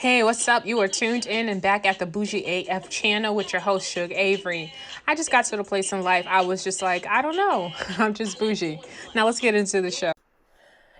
Hey, what's up? You are tuned in and back at the Bougie AF channel with your host, Shug Avery. I just got to the place in life I was just like, I don't know. I'm just bougie. Now let's get into the show.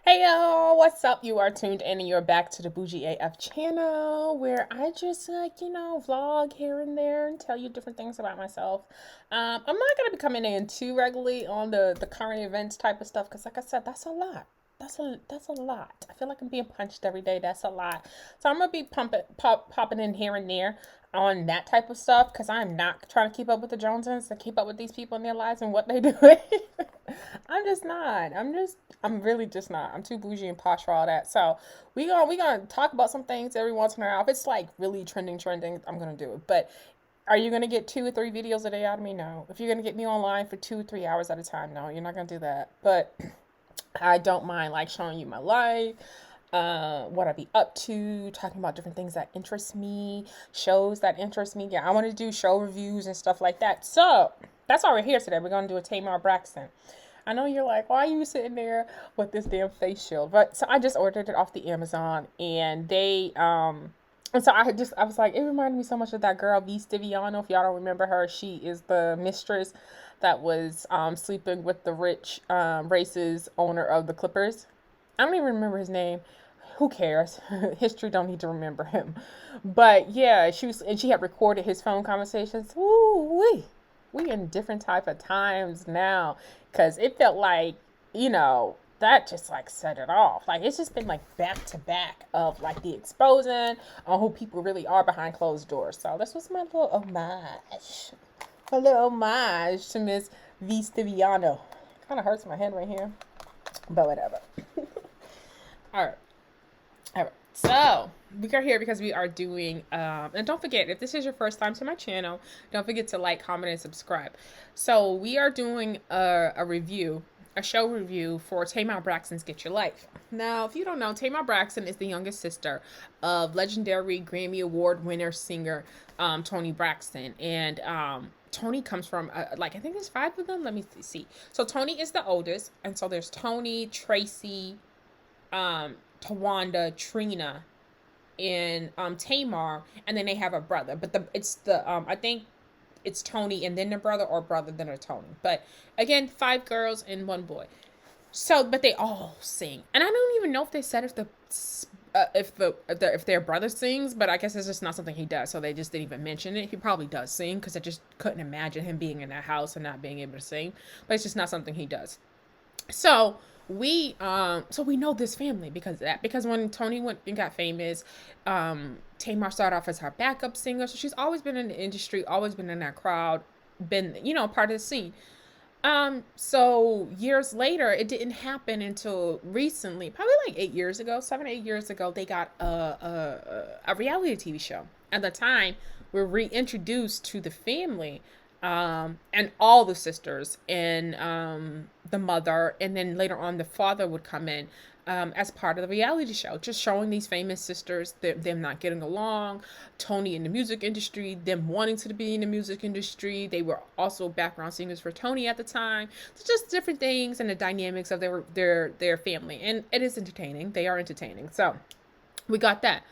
Hey y'all, what's up? You are tuned in and you're back to the Bougie AF channel where I just vlog here and there and tell you different things about myself. I'm not going to be coming in too regularly on the current events type of stuff because like I said, that's a lot. That's a lot. I feel like I'm being punched every day. That's a lot. So I'm gonna be popping in here and there on that type of stuff because I'm not trying to keep up with the Joneses and keep up with these people in their lives and what they do. I'm just not. I'm really just not. I'm too bougie and posh for all that. So we gonna talk about some things every once in a while. If it's like really trending, I'm gonna do it. But are you gonna get 2 or 3 videos a day out of me? No. If you're gonna get me online for 2 or 3 hours at a time, no, you're not gonna do that. But I don't mind like showing you my life, what I be up to, talking about different things that interest me, shows that interest me. Yeah, I want to do show reviews and stuff like that. So that's why we're here today. We're gonna do a Tamar Braxton. I know you're like, why are you sitting there with this damn face shield? But so I just ordered it off the Amazon, and they and so I was like, it reminded me so much of that girl V Stiviano. If y'all don't remember her, she is the mistress that was sleeping with the rich racist owner of the Clippers. I don't even remember his name. Who cares? History don't need to remember him. But yeah, she had recorded his phone conversations. Ooh, we in different type of times now, because it felt like, that just like set it off. Like it's just been like back to back of like the exposing on who people really are behind closed doors. So this was my little homage. A little homage to Miss V Stiviano. Kind of hurts my head right here, but whatever. All right. All right. So we are here because we are doing, and don't forget, if this is your first time to my channel, don't forget to like, comment, and subscribe. So we are doing a review, a show review for Tamar Braxton's Get Your Life. Now, if you don't know, Tamar Braxton is the youngest sister of legendary Grammy Award winner singer Toni Braxton, and Toni comes from I think there's 5 of them. Let me see. So Toni is the oldest, and so there's Toni, Tracy, Tawanda, Trina, and Tamar, and then they have a brother. But I think it's Toni and then the brother, or brother then a Toni. But again, 5 girls and 1 boy. So, but they all sing, and I don't even know if they said if their brother sings, but I guess it's just not something he does. So they just didn't even mention it. He probably does sing because I just couldn't imagine him being in that house and not being able to sing. But it's just not something he does. So we know this family because of that. Because when Toni went and got famous, Tamar started off as her backup singer. So she's always been in the industry, always been in that crowd, been part of the scene. So years later, it didn't happen until recently, probably like 8 years ago, 7, 8 years ago, they got a reality TV show. At the time, we're reintroduced to the family, and all the sisters and the mother, and then later on the father would come in as part of the reality show, just showing these famous sisters, them not getting along, Toni in the music industry, them wanting to be in the music industry. They were also background singers for Toni at the time. So just different things and the dynamics of their family, and it is entertaining. They are entertaining. So we got that.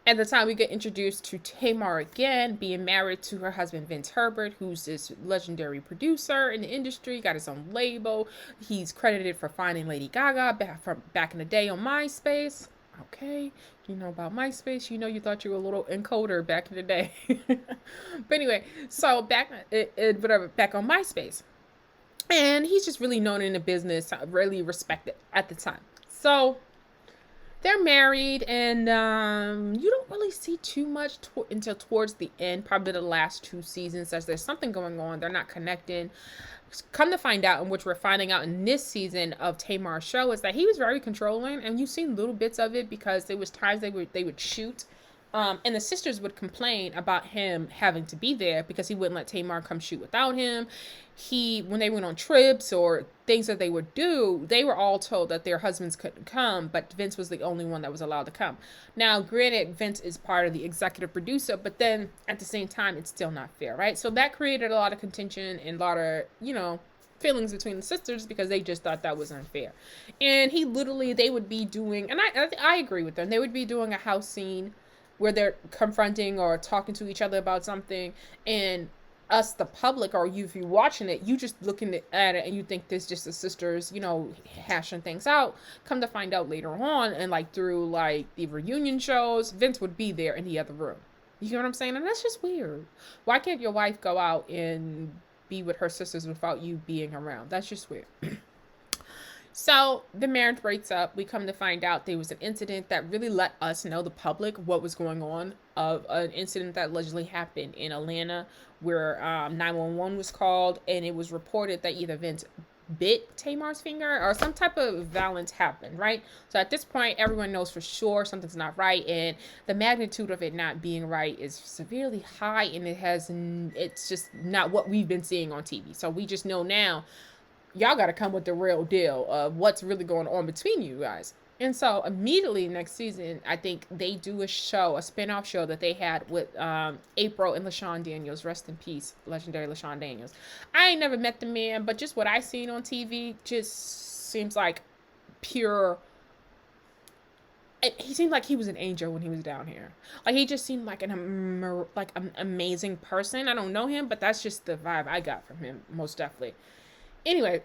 At the time, we get introduced to Tamar again, being married to her husband, Vince Herbert, who's this legendary producer in the industry, got his own label. He's credited for finding Lady Gaga back in the day on MySpace. Okay, you know about MySpace. You thought you were a little encoder back in the day. But anyway, so back on MySpace. And he's just really known in the business, really respected at the time. So they're married, and you don't really see too much until towards the end, probably the last 2 seasons, as there's something going on. They're not connecting. Come to find out, and which we're finding out in this season of Tamar's show, is that he was very controlling, and you've seen little bits of it because there was times they would shoot. And the sisters would complain about him having to be there because he wouldn't let Tamar come shoot without him. When they went on trips or things that they would do, they were all told that their husbands couldn't come, but Vince was the only one that was allowed to come. Now, granted, Vince is part of the executive producer, but then at the same time, it's still not fair, right? So that created a lot of contention and a lot of, feelings between the sisters because they just thought that was unfair. And they would be doing, and I agree with them, they would be doing a house scene where they're confronting or talking to each other about something, and us, the public, or you, if you're watching it, you just looking at it and you think there's just the sisters, hashing things out. Come to find out later on, and like through like the reunion shows, Vince would be there in the other room. You know what I'm saying? And that's just weird. Why can't your wife go out and be with her sisters without you being around? That's just weird. So the marriage breaks up. We come to find out there was an incident that really let us know, the public, what was going on, of an incident that allegedly happened in Atlanta where 911 was called, and it was reported that either Vince bit Tamar's finger or some type of violence happened, right? So at this point, everyone knows for sure something's not right, and the magnitude of it not being right is severely high, and it's just not what we've been seeing on TV. So we just know now, y'all got to come with the real deal of what's really going on between you guys. And so immediately next season, I think they do a spinoff show that they had with April and LaShawn Daniels. Rest in peace, legendary LaShawn Daniels. I ain't never met the man, but just what I seen on TV just seems like pure. He seemed like he was an angel when he was down here. Like, he just seemed like an amazing person. I don't know him, but that's just the vibe I got from him, most definitely. Anyway,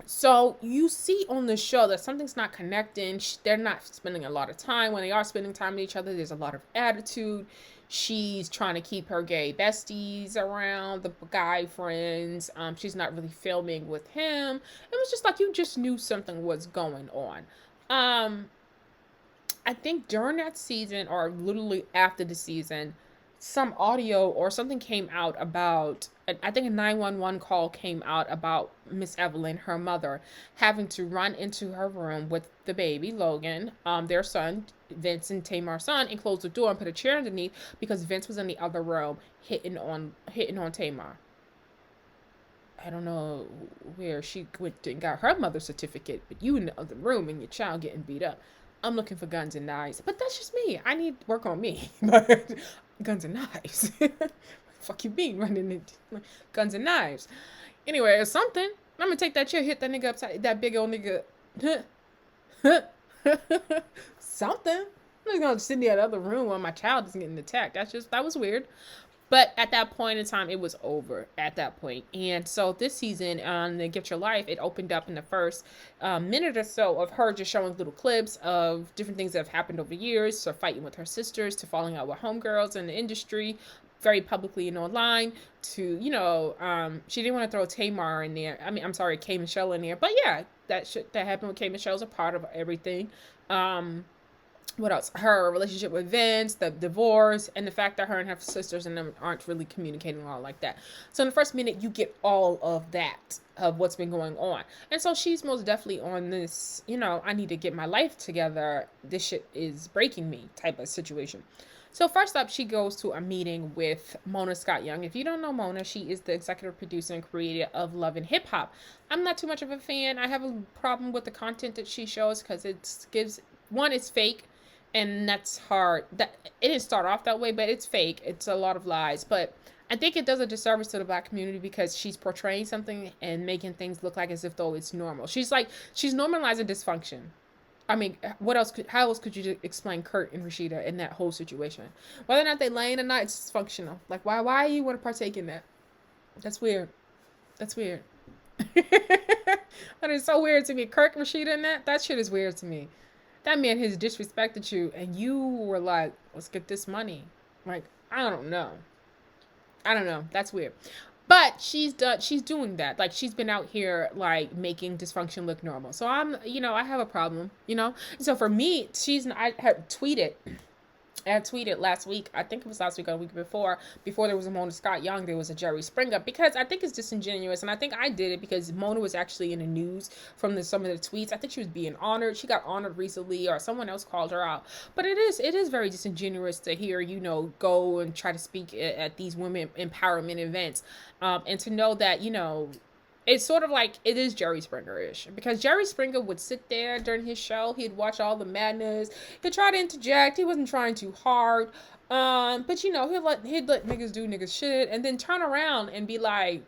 so you see on the show that something's not connecting. They're not spending a lot of time. When they are spending time with each other, there's a lot of attitude. She's trying to keep her gay besties around, the guy friends. She's not really filming with him. It was just like you just knew something was going on. I think during that season, or literally after the season, some audio or something came out about, I think a 911 call came out about Miss Evelyn, her mother, having to run into her room with the baby, Logan, their son, Vince and Tamar's son, and close the door and put a chair underneath because Vince was in the other room hitting on Tamar. I don't know where she went and got her mother's certificate, but you in the other room and your child getting beat up. I'm looking for guns and knives, but that's just me. I need work on me. But guns and knives. Fuck you mean running into guns and knives? Anyway, or something. I'm gonna take that chair, hit that nigga upside, that big old nigga. Something. I'm just gonna sit in the other room while my child is getting attacked. That was weird. But at that point in time, it was over at that point. And so this season on the Get Your Life, it opened up in the first minute or so of her just showing little clips of different things that have happened over years. So fighting with her sisters, to falling out with homegirls in the industry, very publicly and online, to, she didn't want to throw Tamar in there. I'm sorry, K. Michelle in there. But yeah, that happened with K. Michelle's a part of everything. What else? Her relationship with Vince, the divorce, and the fact that her and her sisters and them aren't really communicating all like that. So in the first minute, you get all of that, of what's been going on. And so she's most definitely on this, I need to get my life together. This shit is breaking me type of situation. So first up, she goes to a meeting with Mona Scott Young. If you don't know Mona, she is the executive producer and creator of Love and Hip Hop. I'm not too much of a fan. I have a problem with the content that she shows because it's fake. And that's hard. That it didn't start off that way, but it's fake. It's a lot of lies. But I think it does a disservice to the Black community because she's portraying something and making things look like as if though it's normal. She's normalizing dysfunction. I mean, how else could you explain Kurt and Rashida in that whole situation? Whether or not they laying or not, it's dysfunctional. Like, why you want to partake in that? That's weird. That is so weird to me. Kurt and Rashida in that shit is weird to me. That man has disrespected you, and you were like, let's get this money. Like, I don't know. That's weird. But she's doing that. Like, she's been out here, like, making dysfunction look normal. So I have a problem, So for me, I had tweeted last week, I think it was last week or the week before there was a Mona Scott Young, there was a Jerry Springer, because I think it's disingenuous, and I think I did it because Mona was actually in the news from some of the tweets. I think she was being honored. She got honored recently, or someone else called her out. But it is very disingenuous to hear, go and try to speak at these women empowerment events, and to know that, it's sort of like it is Jerry Springer-ish, because Jerry Springer would sit there during his show. He'd watch all the madness. He'd try to interject. He wasn't trying too hard. But he'd let niggas do niggas shit and then turn around and be like,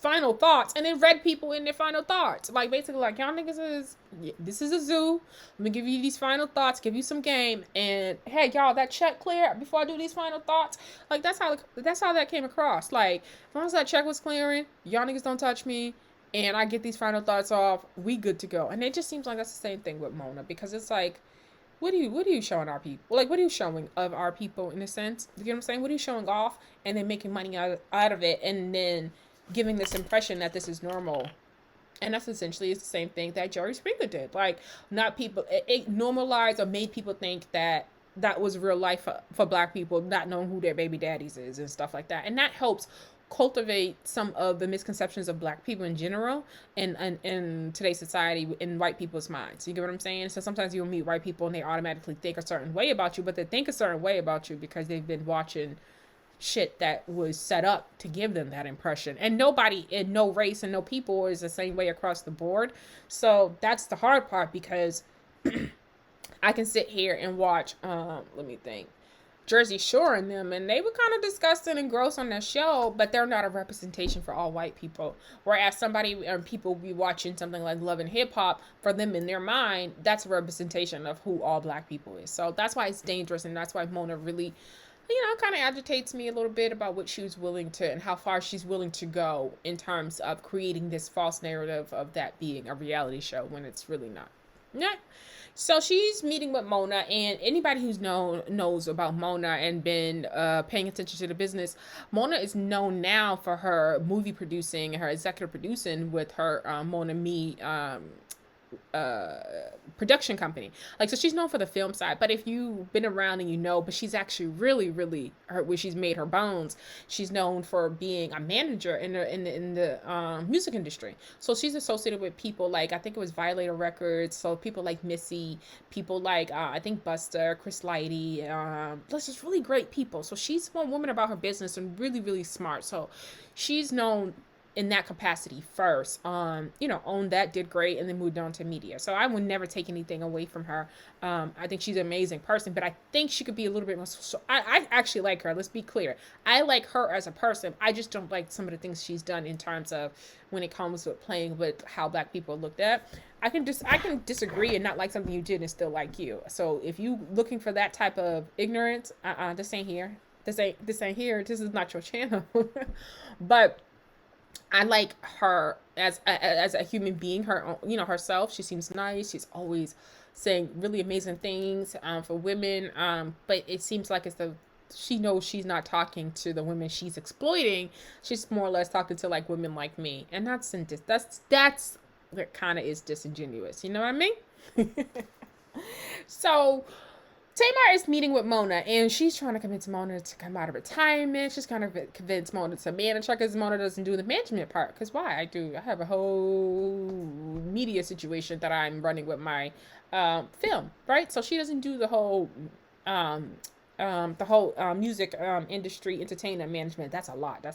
final thoughts and then read people in their final thoughts. Like basically like, y'all niggas this is a zoo. I'm gonna give you these final thoughts, give you some game, and hey y'all, that check clear before I do these final thoughts. Like that's how that came across. Like as long as that check was clearing, y'all niggas don't touch me, and I get these final thoughts off, we good to go. And it just seems like that's the same thing with Mona, because it's like, what are you showing our people? Like, what are you showing of our people in a sense? You know what I'm saying? What are you showing off and then making money out of it, and then giving this impression that this is normal? And that's essentially the same thing that Jerry Springer did. Like, not people, it normalized or made people think that that was real life for black people, not knowing who their baby daddies is and stuff like that. And that helps cultivate some of the misconceptions of black people in general in today's society in white people's minds. You get what I'm saying? So sometimes you'll meet white people and they automatically think a certain way about you, but they think a certain way about you because they've been watching shit that was set up to give them that impression. And nobody in no race and no people is the same way across the board. So that's the hard part, because I can sit here and watch let me think, Jersey Shore and them, and they were kind of disgusting and gross on their show, but they're not a representation for all white people. Whereas somebody or people be watching something like Love and Hip Hop, for them in their mind, that's a representation of who all black people is. So that's why it's dangerous, and that's why Mona really, kind of agitates me a little bit about what she was willing to, and how far she's willing to go in terms of creating this false narrative of that being a reality show when it's really not. Yeah. So she's meeting with Mona, and anybody who's knows about Mona and been paying attention to the business, Mona is known now for her movie producing, her executive producing with her Mona Me production company. Like, so she's known for the film side, but if you've been around and but she's actually really where she's made her bones, she's known for being a manager in the music industry. So she's associated with people like, I think it was Violator Records, so people like Missy, people like I think Buster, Chris Lighty, that's just really great people. So she's one woman about her business and really smart. So she's known in that capacity first, owned that, did great, and then moved on to media. So I would never take anything away from her. I think she's an amazing person, but I think she could be a little bit more. So I actually like her. Let's be clear. I like her as a person. I just don't like some of the things she's done in terms of when it comes with playing with how black people are looked at. I can disagree and not like something you did and still like you. So if you looking for that type of ignorance, this ain't here. This ain't here. This is not your channel. But I like her as a human being, her, herself. She seems nice. She's always saying really amazing things for women. But it seems like she knows she's not talking to the women she's exploiting. She's more or less talking to like women like me, and that's what kind of is disingenuous. You know what I mean? So Tamar is meeting with Mona, and she's trying to convince Mona to come out of retirement. She's trying to convince Mona to manage her, because Mona doesn't do the management part. Because why? I have a whole media situation that I'm running with my film, right? So she doesn't do the whole music industry entertainment management. That's a lot.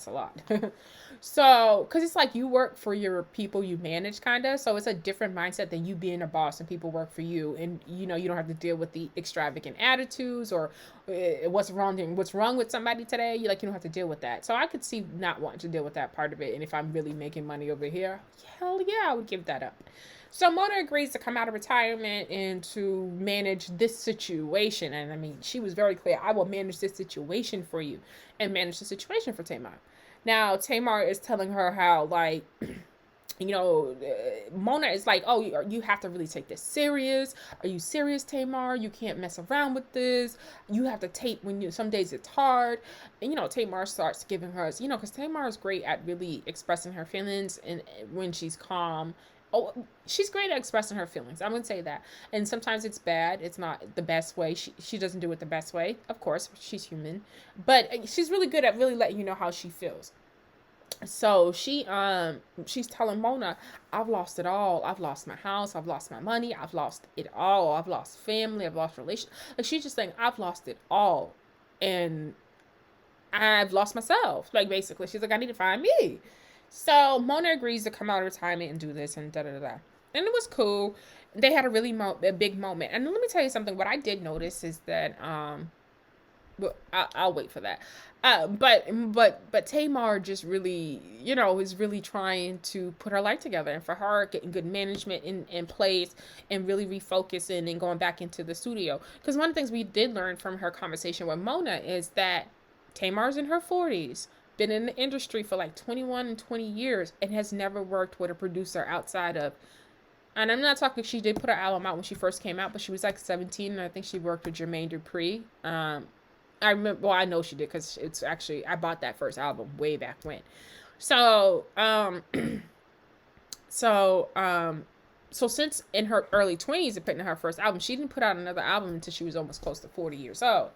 So, because it's like you work for your people you manage, kind of. So it's a different mindset than you being a boss and people work for you, and you don't have to deal with the extravagant attitudes or what's wrong with somebody today. You don't have to deal with that. So I could see not wanting to deal with that part of it. And if I'm really making money over here, hell yeah, I would give that up. So Mona agrees to come out of retirement and to manage this situation. And I mean, she was very clear. I will manage this situation for you, and manage the situation for Tamar. Now, Tamar is telling her how, like, Mona is like, oh, you have to really take this serious. Are you serious, Tamar? You can't mess around with this. You have to tape some days it's hard. And, Tamar starts giving her, because Tamar is great at really expressing her feelings, and when she's calm. Oh, she's great at expressing her feelings. I'm going to say that. And sometimes it's bad. It's not the best way. She doesn't do it the best way. Of course, she's human. But she's really good at really letting you know how she feels. So she's telling Mona, I've lost it all. I've lost my house. I've lost my money. I've lost it all. I've lost family. I've lost relations. Like, she's just saying, I've lost it all. And I've lost myself. Like, basically, she's like, I need to find me. So Mona agrees to come out of retirement and do this and da-da-da-da. And it was cool. They had a really big moment. And let me tell you something. What I did notice is that But I'll wait for that. But Tamar just really, is really trying to put her life together, and for her getting good management in place and really refocusing and going back into the studio. Because one of the things we did learn from her conversation with Mona is that Tamar's in her 40s, been in the industry for like 21 and 20 years, and has never worked with a producer outside of. And I'm not talking. She did put her album out when she first came out, but she was like 17, and I think she worked with Jermaine Dupri. I remember. Well, I know she did because it's actually I bought that first album way back when. So, so, so since in her early 20s and putting in her first album, she didn't put out another album until she was almost close to 40 years old.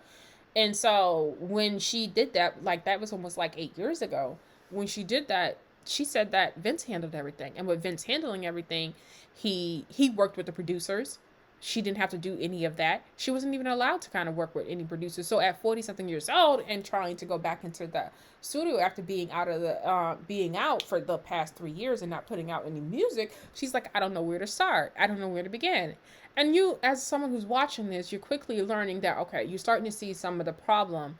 And so when she did that, like that was almost like 8 years ago. When she did that, she said that Vince handled everything, and with Vince handling everything, he worked with the producers. She didn't have to do any of that. She wasn't even allowed to kind of work with any producers. So at 40 something years old and trying to go back into the studio after being out of the being out for the past 3 years and not putting out any music, she's like, I don't know where to start. I don't know where to begin. And you, as someone who's watching this, you're quickly learning that, okay, you're starting to see some of the problems,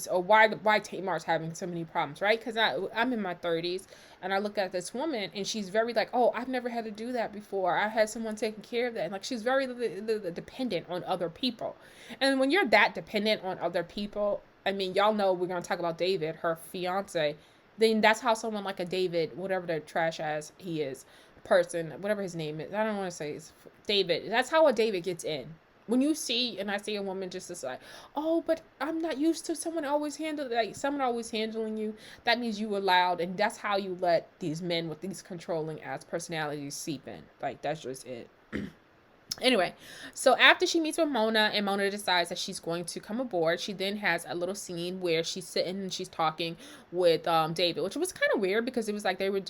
or why Tamar's having so many problems, right? Because I'm in my 30s, and I look at this woman, and she's very like, oh, I've never had to do that before. I had someone taking care of that. And like, she's very dependent on other people. And when you're that dependent on other people, I mean, y'all know we're going to talk about David, her fiance, then that's how someone like a David, whatever the trash ass he is, person, whatever his name is, I don't want to say it's David. That's how a David gets in. When you see, and I see a woman just is like, oh, but I'm not used to someone always handling you. That means you allowed, and that's how you let these men with these controlling ass personalities seep in. Like, that's just it. Anyway, so after she meets with Mona and Mona decides that she's going to come aboard, she then has a little scene where she's sitting and she's talking with David, which was kind of weird because it was like they were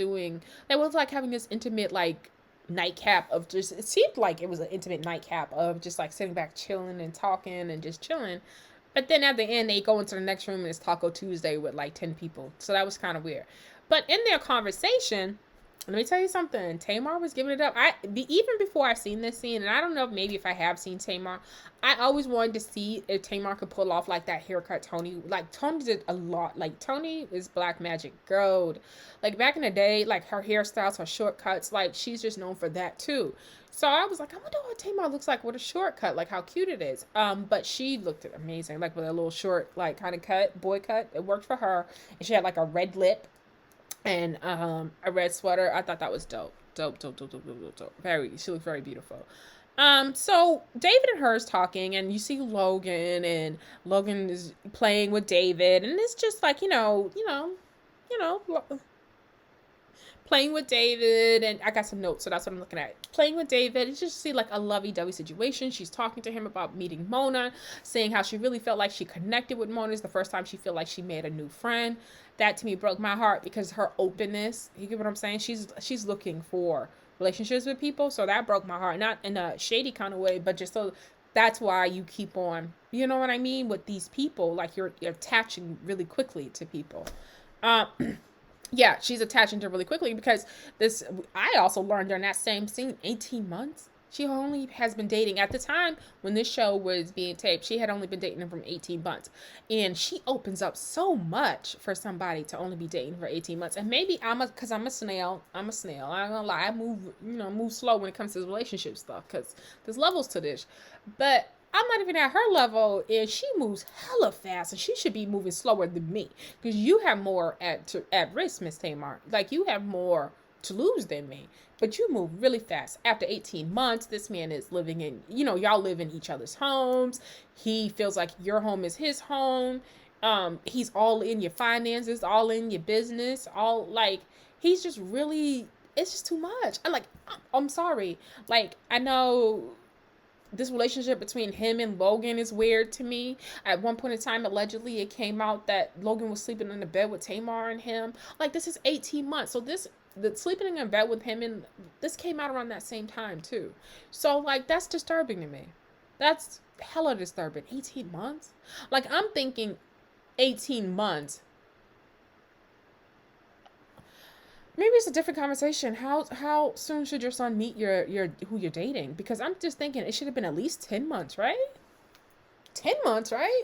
like having this intimate like nightcap of just, it seemed like it was an intimate nightcap of just like sitting back chilling and talking and just chilling. But then at the end they go into the next room and it's Taco Tuesday with like 10 people. So that was kind of weird. But in their conversation, let me tell you something. Tamar was giving it up. Even before I seen this scene, and I don't know maybe if I have seen Tamar, I always wanted to see if Tamar could pull off like that haircut Tony. Like Tony did a lot. Like Tony is black magic gold. Like back in the day, like her hairstyles, her shortcuts, like she's just known for that too. So I was like, I wonder what Tamar looks like with a shortcut, like how cute it is. But she looked amazing, like with a little short, like kind of cut, boy cut. It worked for her, and she had like a red lip and a red sweater. I thought that was dope. Dope. She looked very beautiful. So David and her is talking, and you see Logan, and Logan is playing with David, and it's just like, playing with David, and I got some notes, so that's what I'm looking at. Playing with David, it's just see like a lovey-dovey situation. She's talking to him about meeting Mona, saying how she really felt like she connected with Mona. It's the first time she felt like she made a new friend. That to me broke my heart because her openness, you get what I'm saying? She's looking for relationships with people, so that broke my heart. Not in a shady kind of way, but just so that's why you keep on, you know what I mean, with these people, like you're attaching really quickly to people. Yeah, she's attaching to really quickly because this, I also learned during that same scene, 18 months. She only has been dating, at the time when this show was being taped, she had only been dating him from 18 months. And she opens up so much for somebody to only be dating for 18 months. And maybe because I'm a snail. I'm not gonna lie. I move slow when it comes to relationship stuff because there's levels to this. But I'm not even at her level, and she moves hella fast, and she should be moving slower than me because you have more at risk, Miss Tamar. Like, you have more to lose than me, but you move really fast. After 18 months, this man is living in, y'all live in each other's homes. He feels like your home is his home. He's all in your finances, all in your business, all like, he's just really, it's just too much. I'm sorry. Like, I know this relationship between him and Logan is weird to me. At one point in time, allegedly, it came out that Logan was sleeping in the bed with Tamar and him. Like, this is 18 months. So the sleeping in bed with him, and this came out around that same time, too. So, like, that's disturbing to me. That's hella disturbing. 18 months? Like, I'm thinking 18 months. Maybe it's a different conversation. How soon should your son meet your who you're dating? Because I'm just thinking it should have been at least 10 months, right? 10 months, right?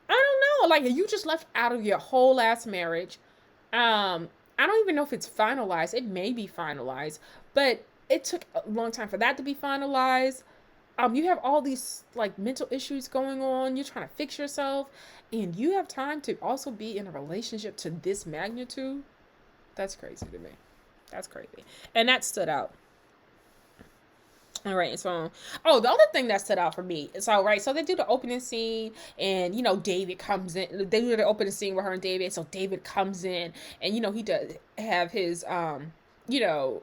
I don't know. Like, you just left out of your whole ass marriage. I don't even know if it's finalized. It may be finalized, but it took a long time for that to be finalized. You have all these like mental issues going on. You're trying to fix yourself, and you have time to also be in a relationship to this magnitude. That's crazy to me. That's crazy, and that stood out. All right, so the other thing that stood out for me is so they do the opening scene, and David comes in. They do the opening scene with her and David. So David comes in, and he does have his you know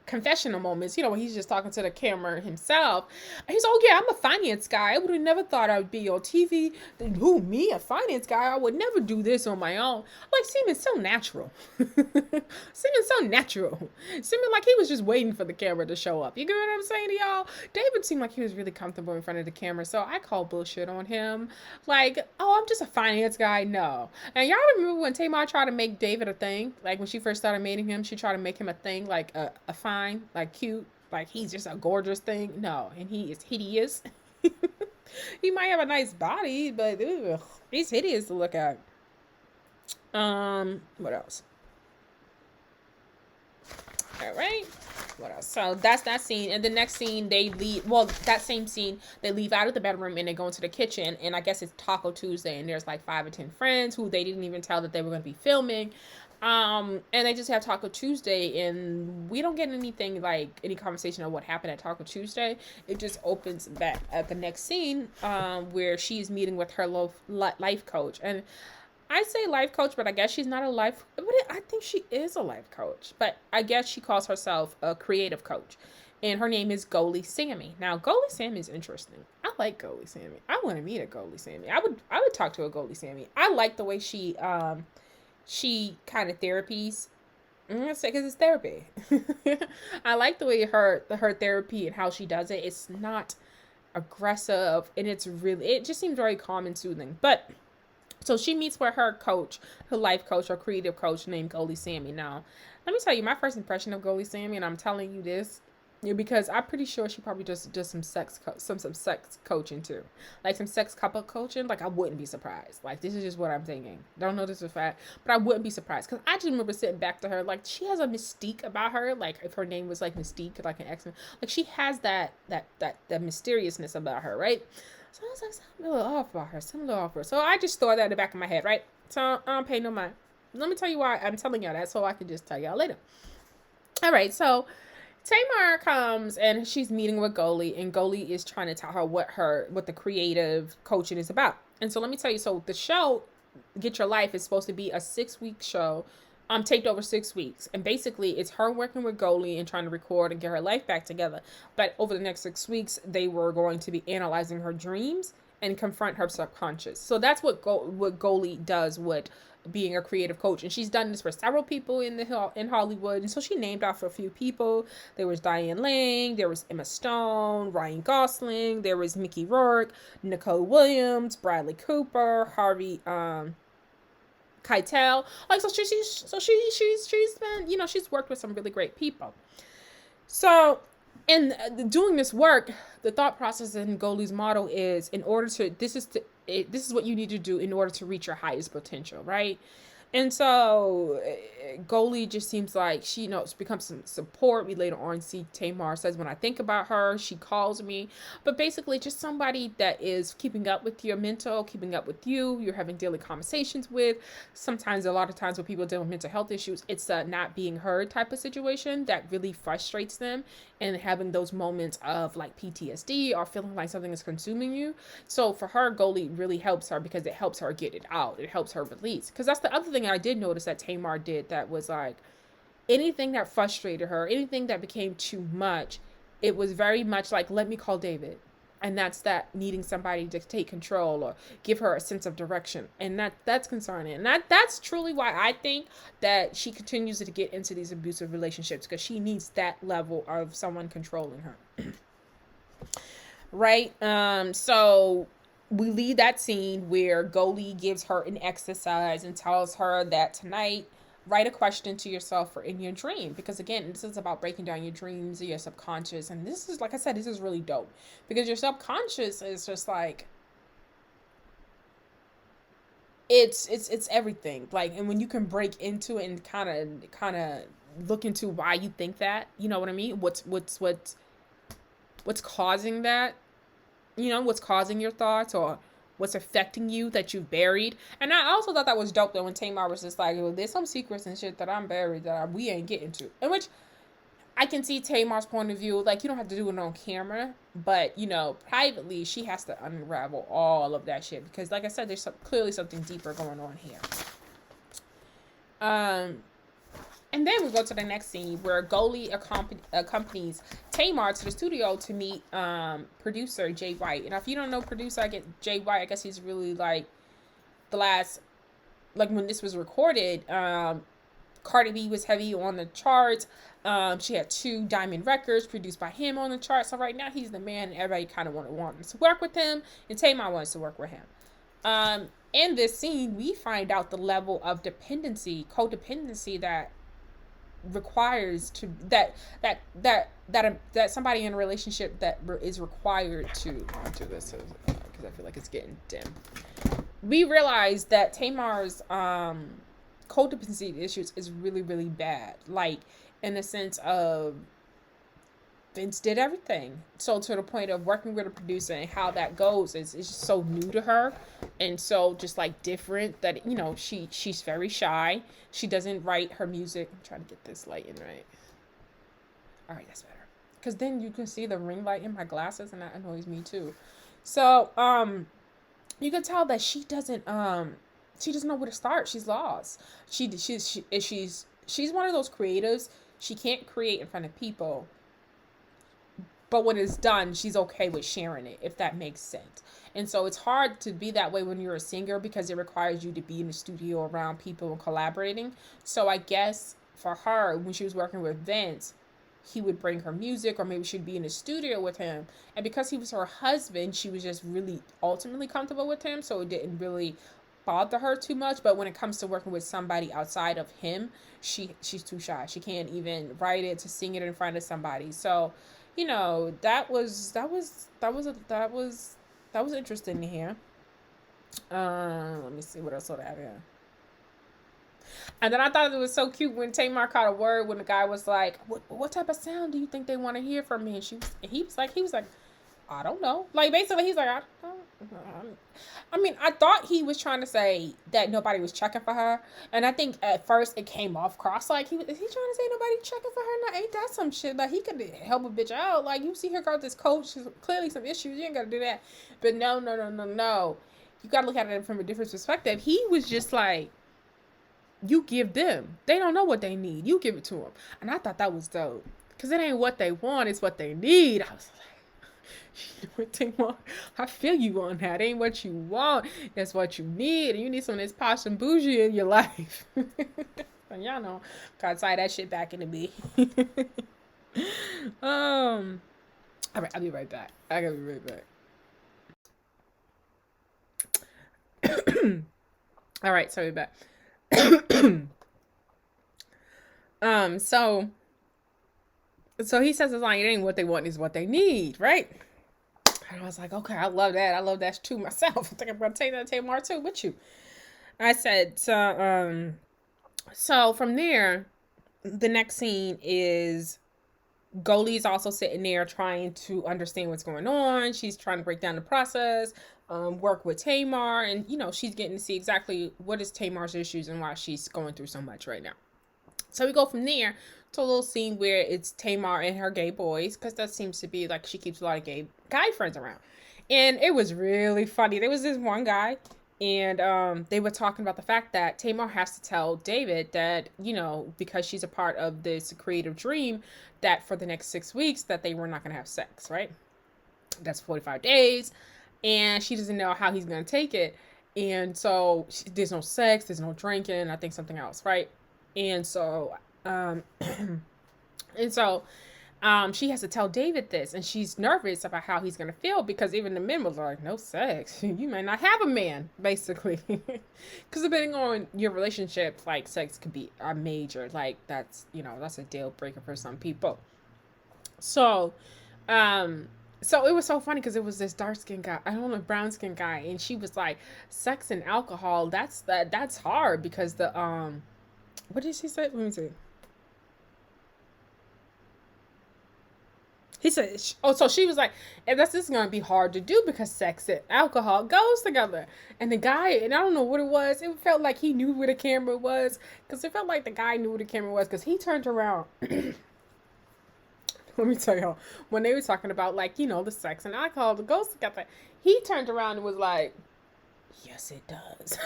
confessional moments, when he's just talking to the camera himself. He's, oh yeah, I'm a finance guy. I would have never thought I would be on TV. Who, me, a finance guy? I would never do this on my own. Like, seeming so natural. Seeming so natural. Seeming like he was just waiting for the camera to show up. You get what I'm saying to y'all? David seemed like he was really comfortable in front of the camera, so I call bullshit on him. Like, oh, I'm just a finance guy. No. And y'all remember when Tamar tried to make David a thing? Like, when she first started meeting him, she tried to make him a thing, like a fine, like cute, like he's just a gorgeous thing. No, and he is hideous. He might have a nice body, but he's hideous to look at. What else? All right. What else? So that's that scene. And the next scene, they leave. Well, that same scene, they leave out of the bedroom and they go into the kitchen. And I guess it's Taco Tuesday. And there's like 5 or 10 friends who they didn't even tell that they were going to be filming. And they just have Taco Tuesday. And we don't get anything like any conversation of what happened at Taco Tuesday. It just opens back at the next scene where she's meeting with her life coach. And I say life coach, but I guess she's not a life. But I think she is a life coach. But I guess she calls herself a creative coach, and her name is Goalie Sammy. Now, Goalie Sammy is interesting. I like Goalie Sammy. I want to meet a Goalie Sammy. I would talk to a Goalie Sammy. I like the way she kind of therapies. I'm gonna say because it's therapy. I like the way her therapy and how she does it. It's not aggressive, and it just seems very calm and soothing. But so she meets with her coach, her life coach, her creative coach named Goalie Sammy. Now, let me tell you my first impression of Goalie Sammy, and I'm telling you this because I'm pretty sure she probably just does some sex coaching too, like some sex couple coaching. Like, I wouldn't be surprised. Like, this is just what I'm thinking. Don't know this is a fact, but I wouldn't be surprised because I just remember sitting back to her, like, she has a mystique about her. Like, if her name was like Mystique, like an X-Men, like she has that mysteriousness about her, right? So I was like, something a little off about her, something a little off about her. So I just thought that in the back of my head, right? So I don't pay no mind. Let me tell you why I'm telling y'all that, so I can just tell y'all later. All right, so Tamar comes and she's meeting with Goalie, and Goalie is trying to tell her what the creative coaching is about. And so let me tell you, so the show Get Your Life is supposed to be a 6-week show, taped over 6 weeks. And basically it's her working with Goalie and trying to record and get her life back together. But over the next 6 weeks, they were going to be analyzing her dreams and confront her subconscious. So that's what Goalie does with being a creative coach. And she's done this for several people in Hollywood. And so she named off a few people. There was Diane Lane, there was Emma Stone, Ryan Gosling, there was Mickey Rourke, Nicole Williams, Bradley Cooper, Harvey Keitel. Like, so she's been, she's worked with some really great people. So in doing this work, the thought process in Goalie's model is this is what you need to do in order to reach your highest potential, right? And so Goalie just seems like she becomes some support. We later on see Tamar says, when I think about her, she calls me. But basically just somebody that is keeping up with your mental, keeping up with you're having daily conversations with. Sometimes, a lot of times when people deal with mental health issues, it's a not being heard type of situation that really frustrates them, and having those moments of like PTSD or feeling like something is consuming you. So for her, Goalie really helps her because it helps her get it out. It helps her release. Because that's the other thing I did notice that Tamar did that was like, anything that frustrated her, anything that became too much, it was very much like, let me call David. And that's that needing somebody to take control or give her a sense of direction. And that's concerning. And that's truly why I think that she continues to get into these abusive relationships, because she needs that level of someone controlling her. Right? So we leave that scene where Goalie gives her an exercise and tells her that tonight write a question to yourself for in your dream, because again, this is about breaking down your dreams, your subconscious, and this is, like I said, this is really dope, because your subconscious is just like, it's everything, like, and when you can break into it and kind of look into why you think that, you know what I mean, what's causing that, what's causing your thoughts, or what's affecting you that you've buried. And I also thought that was dope, though, when Tamar was just like, well, there's some secrets and shit that I'm buried that we ain't getting to. In which I can see Tamar's point of view. Like, you don't have to do it on camera, but, privately, she has to unravel all of that shit. Because, like I said, there's clearly something deeper going on here. And then we go to the next scene where Goldie accompanies Tamar to the studio to meet producer Jay White. And if you don't know producer Jay White, I guess he's really like the last, like when this was recorded, Cardi B was heavy on the charts. She had 2 diamond records produced by him on the charts. So right now he's the man, and everybody kind of wants to work with him, and Tamar wants to work with him. In this scene, we find out the level of codependency that requires to that somebody in a relationship that is required to. I'll do this because I feel like it's getting dim. We realize that Tamar's codependency issues is really, really bad, like in the sense of Vince did everything. So to the point of working with a producer and how that goes is just so new to her, and so just like different that she's very shy. She doesn't write her music. I'm trying to get this light in right. All right, that's better. Because then you can see the ring light in my glasses, and that annoys me too. So you can tell that she doesn't know where to start. She's lost. She's one of those creatives. She can't create in front of people, but when it's done, she's okay with sharing it, if that makes sense. And so it's hard to be that way when you're a singer, because it requires you to be in the studio around people and collaborating. So I guess for her, when she was working with Vince, he would bring her music, or maybe she'd be in the studio with him. And because he was her husband, she was just really ultimately comfortable with him, so it didn't really bother her too much. But when it comes to working with somebody outside of him, she's too shy. She can't even write it to sing it in front of somebody. So that was interesting to hear. Let me see what else I have here. And then I thought it was so cute when Tamar caught a word when the guy was like, "What type of sound do you think they want to hear from me?" And he was like, "I don't know." Like basically, he's like, "I don't know." I mean, I thought he was trying to say that nobody was checking for her, and I think at first it came off cross like, is he trying to say nobody checking for her? Now, ain't that some shit? Like, he could help a bitch out. Like, you see her got this coach, she's clearly some issues. You ain't got to do that. But no. You got to look at it from a different perspective. He was just like, you give them. They don't know what they need. You give it to them. And I thought that was dope. Because it ain't what they want, it's what they need. I was like, I feel you on that. It ain't what you want. That's what you need. And you need some of this posh and bougie in your life. And y'all know, gotta tie that shit back into me. All right, I'll be right back. I gotta be right back. All right, sorry back. So he says it's like, it ain't what they want, is what they need, right? And I was like, okay, I love that. I love that too myself. I think I'm gonna take that Tamar too with you. I said, so from there, the next scene is Goldie's also sitting there trying to understand what's going on. She's trying to break down the process, work with Tamar, and she's getting to see exactly what is Tamar's issues and why she's going through so much right now. So we go from there to a little scene where it's Tamar and her gay boys, because that seems to be like she keeps a lot of gay guy friends around. And it was really funny. There was this one guy, and they were talking about the fact that Tamar has to tell David that, because she's a part of this creative dream, that for the next 6 weeks that they were not going to have sex, right? That's 45 days. And she doesn't know how he's going to take it. And so there's no sex, there's no drinking, I think something else, right? And so, she has to tell David this, and she's nervous about how he's gonna feel because even the men was like, "No sex, you may not have a man," basically. Because depending on your relationship, like sex could be a major, like that's a deal breaker for some people. So, um, so it was so funny because it was this dark skinned guy, I don't know, brown skinned guy, and she was like, "Sex and alcohol, that's hard because what did she say? Let me see." He said, "Oh, so she was like, and this is gonna be hard to do because sex and alcohol goes together." And the guy, and I don't know what it was. It felt like he knew where the camera was because it felt like the guy knew where the camera was because he turned around. Let me tell y'all, when they were talking about the sex and alcohol that goes together, he turned around and was like, "Yes, it does."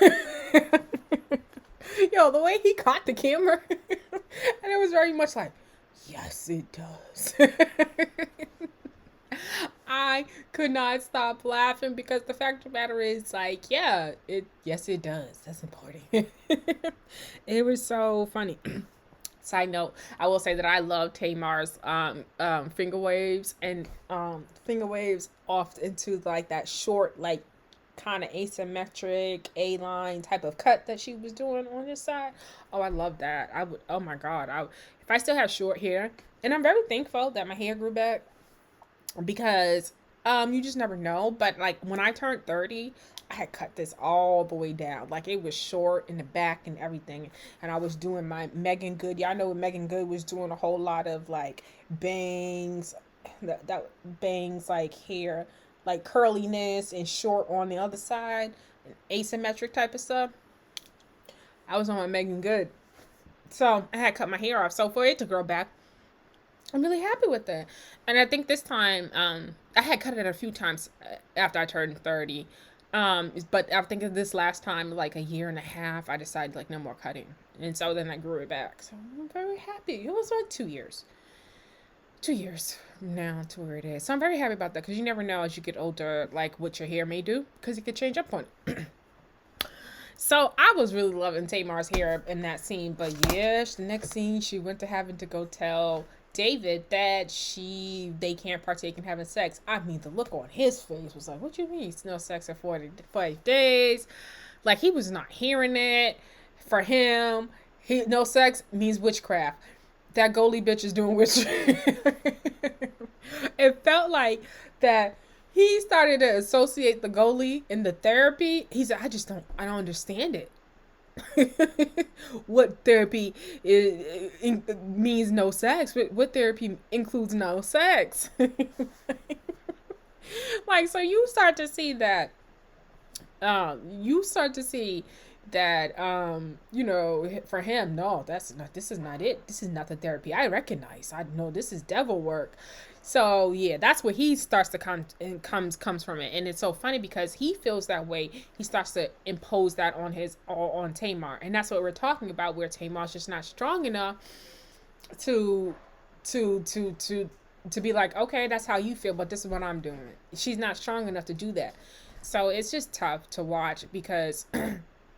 Yo, the way he caught the camera, and it was very much like, "Yes, it does." I could not stop laughing because the fact of the matter is, yes, it does. That's important. It was so funny. Side note, I will say that I love Tamar's finger waves and finger waves off into like that short, like kind of asymmetric A-line type of cut that she was doing on this side. Oh, I love that. I would, oh my God. If I still have short hair, and I'm very thankful that my hair grew back because you just never know. But like when I turned 30, I had cut this all the way down. Like it was short in the back and everything. And I was doing my Megan Good. Y'all know Megan Good was doing a whole lot of like bangs, that bangs like hair, like curliness and short on the other side, and asymmetric type of stuff. I was on my Megan Good. So I had cut my hair off. So for it to grow back, I'm really happy with it. And I think this time, I had cut it a few times after I turned 30. But I think of this last time, like a year and a half, I decided like no more cutting. And so then I grew it back. So I'm very happy. It was like 2 years. 2 years now to where it is. So I'm very happy about that because you never know as you get older, like what your hair may do because it could change up on it. So I was really loving Tamar's hair in that scene. But yes, the next scene, she went to having to go tell David that they can't partake in having sex. I mean, the look on his face was like, "What you mean? It's no sex for 40 days?" Like he was not hearing it. For him, no sex means witchcraft. That goalie bitch is doing witchcraft. It felt like that he started to associate the goalie and the therapy. He said, I don't understand it. What therapy means no sex? What therapy includes no sex? Like, so you start to see that. You start to see that. For him, no, that's not. This is not it. This is not the therapy I recognize. I know this is devil work. So yeah, that's where he starts to comes from it, and it's so funny because he feels that way. He starts to impose that on Tamar, and that's what we're talking about. Where Tamar's just not strong enough to be like, okay, that's how you feel, but this is what I'm doing. She's not strong enough to do that, so it's just tough to watch because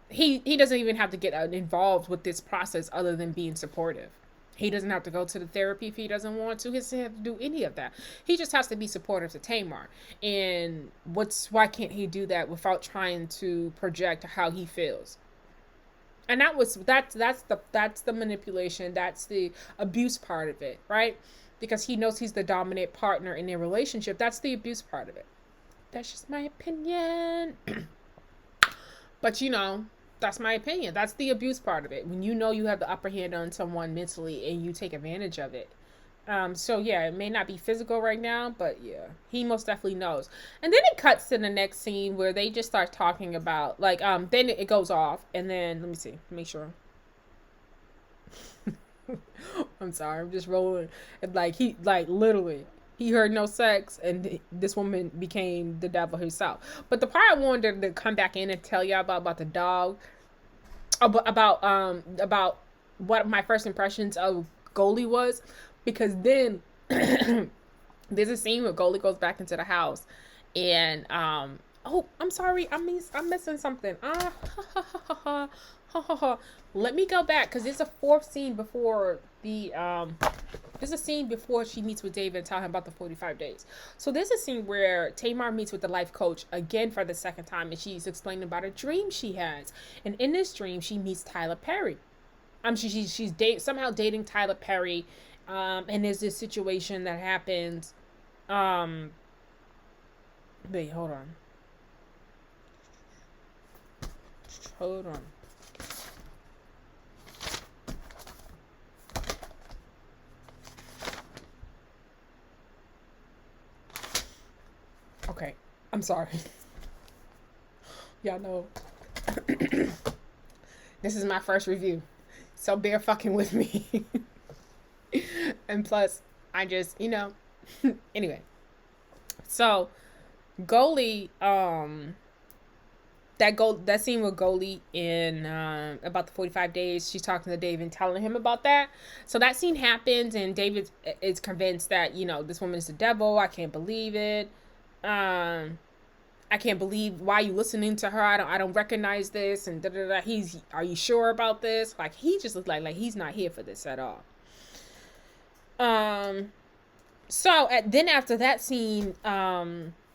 he doesn't even have to get involved with this process other than being supportive. He doesn't have to go to the therapy if he doesn't want to. He doesn't have to do any of that. He just has to be supportive to Tamar. And why can't he do that without trying to project how he feels? And that's the manipulation. That's the abuse part of it, right? Because he knows he's the dominant partner in their relationship. That's the abuse part of it. That's just my opinion. But that's my opinion. That's the abuse part of it. When you know you have the upper hand on someone mentally and you take advantage of it. So yeah, it may not be physical right now, but yeah, he most definitely knows. And then it cuts to the next scene where they just start talking about then it goes off, and then let me see, make sure. I'm sorry, I'm just rolling. He literally he heard no sex, and this woman became the devil herself. But the part I wanted to come back in and tell y'all about the dog, about what my first impressions of Goldie was, because then there's a scene where Goldie goes back into the house, and Oh, I'm sorry. I'm missing something. Let me go back because there's a fourth scene before the There's a scene before she meets with David and tell him about the 45 days. So there's a scene where Tamar meets with the life coach again for the second time, and she's explaining about a dream she has. And in this dream, she meets Tyler Perry. Somehow dating Tyler Perry, and there's this situation that happens. Um, wait, hold on. Okay, I'm sorry. Y'all know this is my first review, so bear fucking with me. And plus, I just, anyway. So, Goalie, that scene with Goalie in about the 45 days, she's talking to David and telling him about that. So that scene happens, and David is convinced that this woman is the devil. I can't believe it. I can't believe why you listening to her. I don't recognize this, and are you sure about this? Like, he just looks like he's not here for this at all. So then after that scene,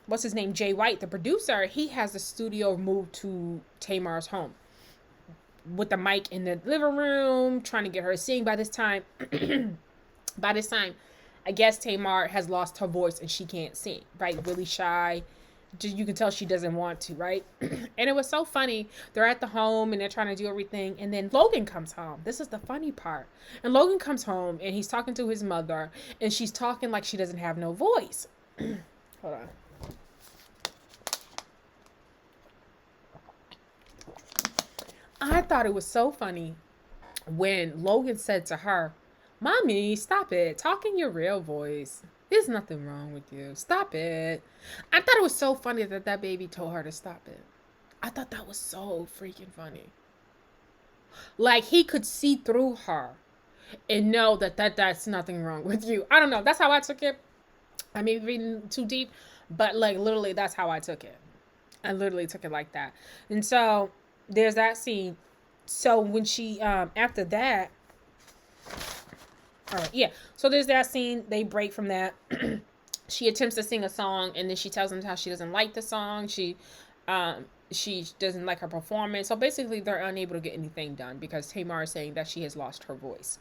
what's his name? Jay White, the producer, he has the studio moved to Tamar's home with the mic in the living room, trying to get her to sing. By this time, I guess Tamar has lost her voice and she can't sing, right? Really shy. You can tell she doesn't want to, right? And it was so funny. They're at the home and they're trying to do everything. And then Logan comes home. This is the funny part. And Logan comes home and he's talking to his mother. And she's talking like she doesn't have no voice. Hold on. I thought it was so funny when Logan said to her, "Mommy, stop it. Talk in your real voice. There's nothing wrong with you. Stop it." I thought it was so funny that baby told her to stop it. I thought that was so freaking funny. Like, he could see through her and know that's nothing wrong with you. I don't know. That's how I took it. I may be reading too deep, but literally that's how I took it. I literally took it like that. And so there's that scene. So when she after that, all right, yeah. So there's that scene. They break from that. She attempts to sing a song, and then she tells him how she doesn't like the song. She doesn't like her performance. So basically, they're unable to get anything done because Tamar is saying that she has lost her voice.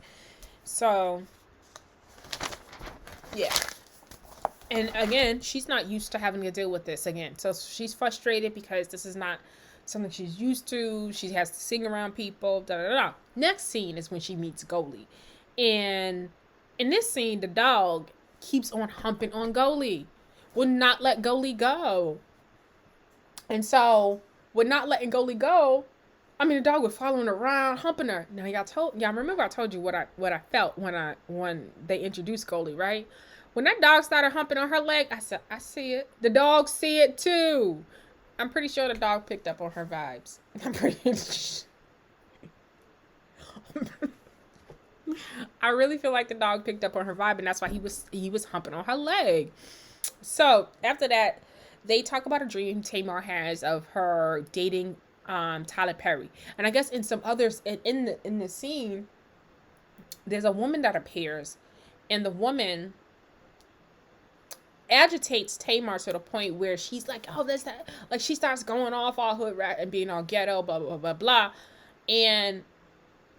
So, yeah. And again, she's not used to having to deal with this again. So she's frustrated because this is not something she's used to. She has to sing around people. Next scene is when she meets Goalie. And in this scene, the dog keeps on humping on Goalie. Would not let Goalie go. And so, with not letting Goalie go, the dog was following her around, humping her. Now, y'all remember I told you what I felt when they introduced Goalie, right? When that dog started humping on her leg, I said, I see it. The dog see it too. I'm pretty sure the dog picked up on her vibes. I really feel like the dog picked up on her vibe, and that's why he was humping on her leg. So after that, they talk about a dream Tamar has of her dating Tyler Perry, and I guess in some others in the scene, there's a woman that appears, and the woman agitates Tamar to the point where she's like, "Oh, that's that!" Like, she starts going off all hood rat and being all ghetto, blah blah blah blah. And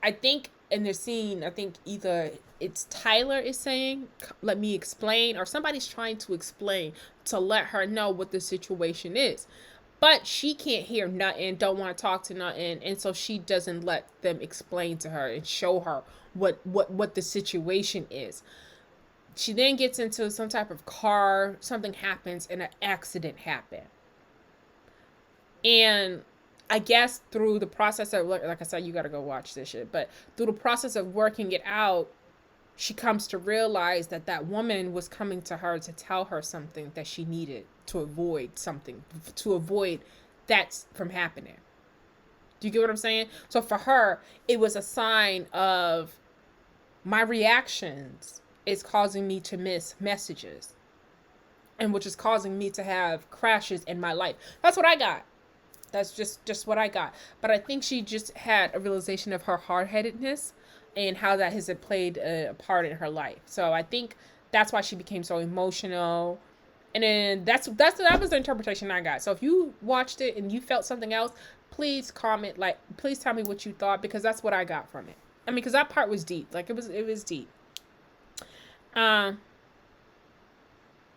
I think in the scene, either it's Tyler is saying, "Let me explain," or somebody's trying to explain to let her know what the situation is. But she can't hear nothing, don't want to talk to nothing, and so she doesn't let them explain to her and show her what the situation is. She then gets into some type of car, something happens, and an accident happens. And I guess through the process of, like I said, you got to go watch this shit, but through the process of working it out, she comes to realize that woman was coming to her to tell her something that she needed to avoid that from happening. Do you get what I'm saying? So for her, it was a sign of my reactions is causing me to miss messages. and which is causing me to have crashes in my life. That's what I got. That's just what I got. But I think she just had a realization of her hard-headedness and how that has played a part in her life. So I think that's why she became so emotional. And then that was the interpretation I got. So if you watched it and you felt something else, please comment, like, please tell me what you thought, because that's what I got from it. I mean, because that part was deep. Like, it was deep. Um,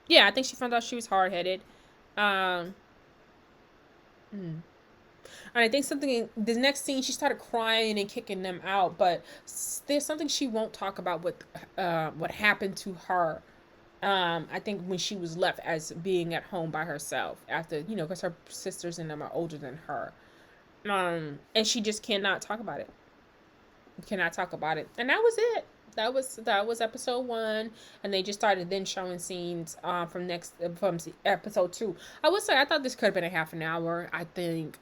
yeah, I think she found out she was hard headed. Um, And I think something, the next scene, she started crying and kicking them out. But there's something she won't talk about with what happened to her. I think when she was left as being at home by herself after, because her sisters and them are older than her. And she just cannot talk about it. Cannot talk about it. And that was it. That was episode 1, and they just started then showing scenes from episode 2. I would say I thought this could have been a half an hour. I think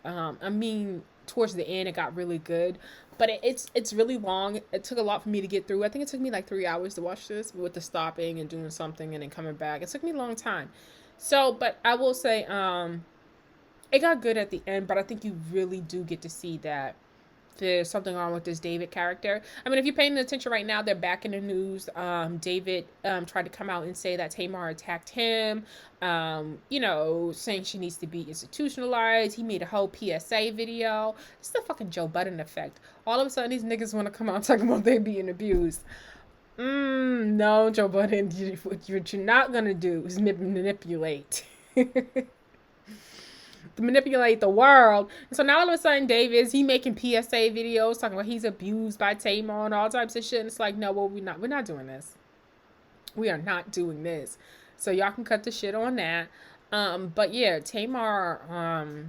towards the end it got really good, but it's really long. It took a lot for me to get through. I think it took me like 3 hours to watch this with the stopping and doing something and then coming back. It took me a long time. So, but I will say it got good at the end, but I think you really do get to see that there's something wrong with this David character. I mean, if you're paying attention right now, they're back in the news. David tried to come out and say that Tamar attacked him, saying she needs to be institutionalized. He made a whole PSA video. It's the fucking Joe Budden effect. All of a sudden, these niggas want to come out talking about they being abused. No, Joe Budden, what you're not going to do is manipulate. To manipulate the world. And so now all of a sudden David's making PSA videos talking about he's abused by Tamar and all types of shit. And it's like, no, well, we're not doing this. We are not doing this. So y'all can cut the shit on that. But yeah, Tamar,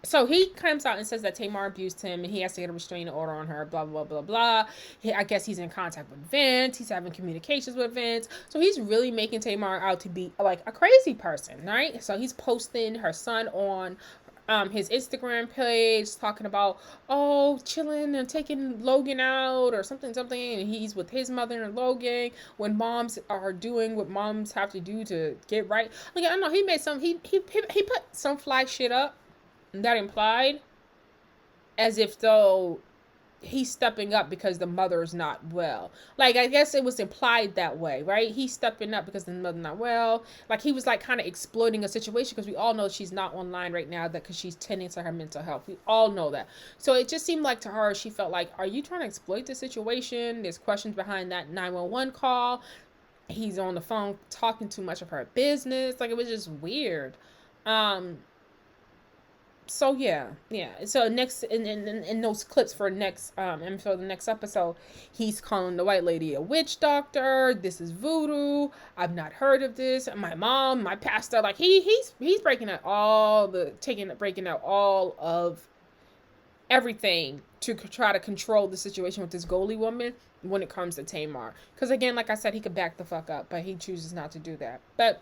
so he comes out and says that Tamar abused him and he has to get a restraining order on her, blah, blah, blah, blah. I guess he's in contact with Vince. He's having communications with Vince. So he's really making Tamar out to be like a crazy person, right? So he's posting her son on his Instagram page talking about, chilling and taking Logan out or something, and he's with his mother and Logan when moms are doing what moms have to do to get right. Like, I don't know, he made he put some fly shit up that implied as if though he's stepping up because the mother's not well. Like, I guess it was implied that way, right? He's stepping up because the mother's not well. Like, he was like kind of exploiting a situation because we all know she's not online right now because she's tending to her mental health. We all know that. So it just seemed like to her, she felt like, are you trying to exploit the situation? There's questions behind that 911 call. He's on the phone talking too much of her business. Like, it was just weird. So yeah. So next in those clips for next and for the next episode, he's calling the white lady a witch doctor. This is voodoo. I've not heard of this. My mom, my pastor, like he's breaking out breaking out all of everything to try to control the situation with this goalie woman when it comes to Tamar. Because again, like I said, he could back the fuck up, but he chooses not to do that. But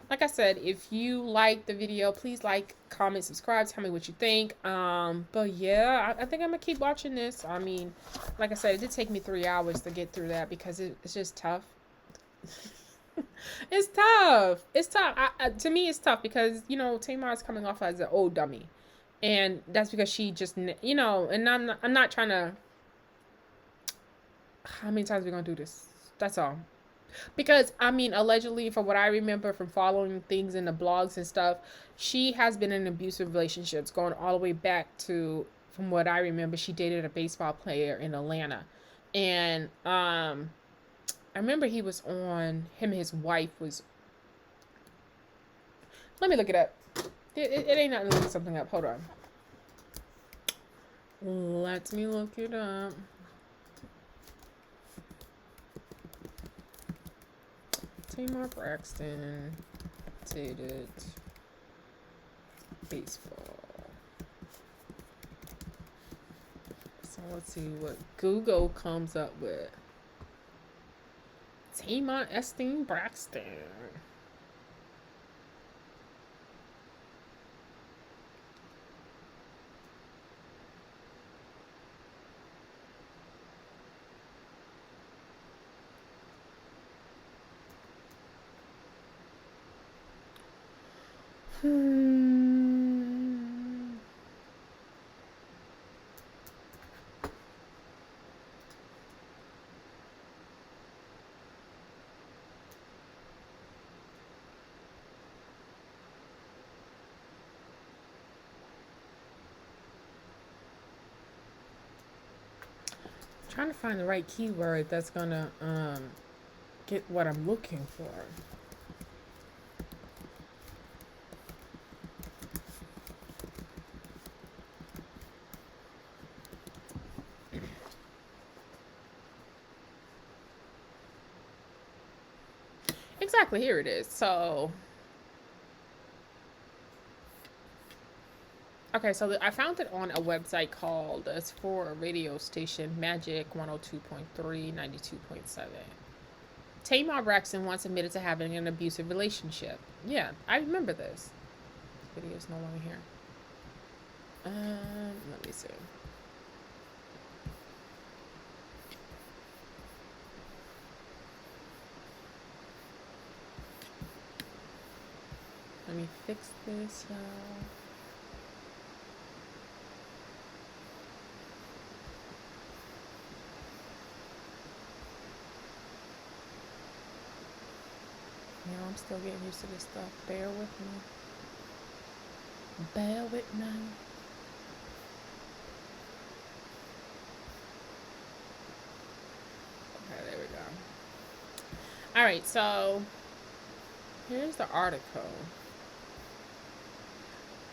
like I said, if you like the video, please like, comment, subscribe, tell me what you think. But yeah, I think I'm gonna keep watching this. I mean, like I said, it did take me 3 hours to get through that because it's just tough. It's tough. To me, it's tough because, Tamar is coming off as an old dummy. And that's because she just, and I'm not trying to, how many times are we gonna do this? That's all. Because, I mean, allegedly, from what I remember from following things in the blogs and stuff, she has been in abusive relationships going all the way back to, from what I remember, she dated a baseball player in Atlanta. And I remember him and his wife was, let me look it up. It ain't nothing to look something up. Hold on. Let me look it up. Tamar Braxton dated baseball. So let's see what Google comes up with. Tamar Braxton. Trying to find the right keyword that's gonna get what I'm looking for. Exactly, here it is. So, okay, so I found it on a website called, it's for a radio station, Magic 102.3, 92.7. Tamar Braxton once admitted to having an abusive relationship. Yeah, I remember this. This video is no longer here. Let me see. Let me fix this, y'all. I'm still getting used to this stuff. Bear with me. Bear with me. Okay, there we go. All right, so here's the article.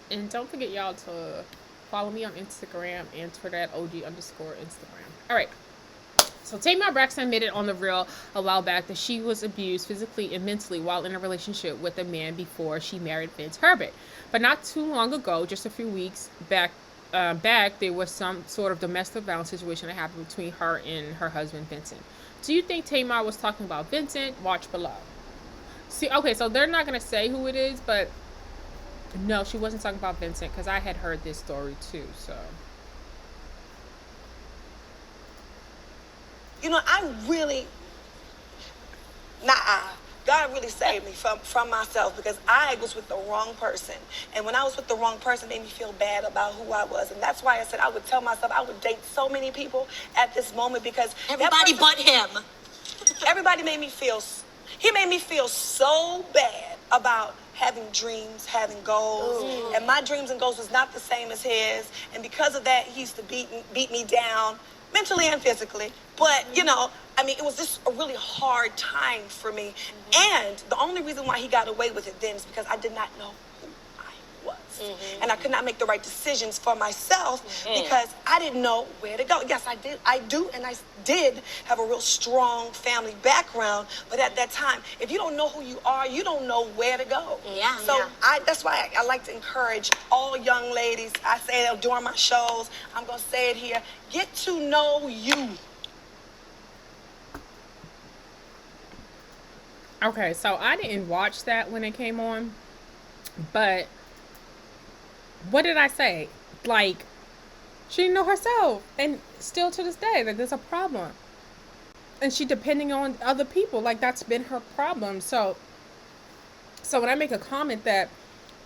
And don't forget, y'all, to follow me on Instagram and Twitter at OG_Instagram. All right. So Tamar Braxton admitted on The Real a while back that she was abused physically and mentally while in a relationship with a man before she married Vince Herbert. But not too long ago, just a few weeks back, there was some sort of domestic violence situation that happened between her and her husband, Vincent. Do you think Tamar was talking about Vincent? Watch below. See, okay, so they're not going to say who it is, but no, she wasn't talking about Vincent because I had heard this story too, so... You know, God really saved me from myself because I was with the wrong person. And when I was with the wrong person, it made me feel bad about who I was. And that's why I said I would tell myself I would date so many people at this moment because... Everybody but him. Everybody made me feel... He made me feel so bad about having dreams, having goals. Ooh. And my dreams and goals was not the same as his. And because of that, he used to beat me down, mentally and physically. But, you know, I mean, it was just a really hard time for me. Mm-hmm. And the only reason why he got away with it then is because I did not know who I was. Mm-hmm. And I could not make the right decisions for myself because I didn't know where to go. Yes, I did. I did have a real strong family background. But at that time, if you don't know who you are, you don't know where to go. Yeah. So that's why I like to encourage all young ladies. I say that during my shows. I'm going to say it here. Get to know you. Okay, so I didn't watch that when it came on, but what did I say? Like, she didn't know herself, and still to this day, like, there's a problem. And she depending on other people, like, that's been her problem. So when I make a comment that,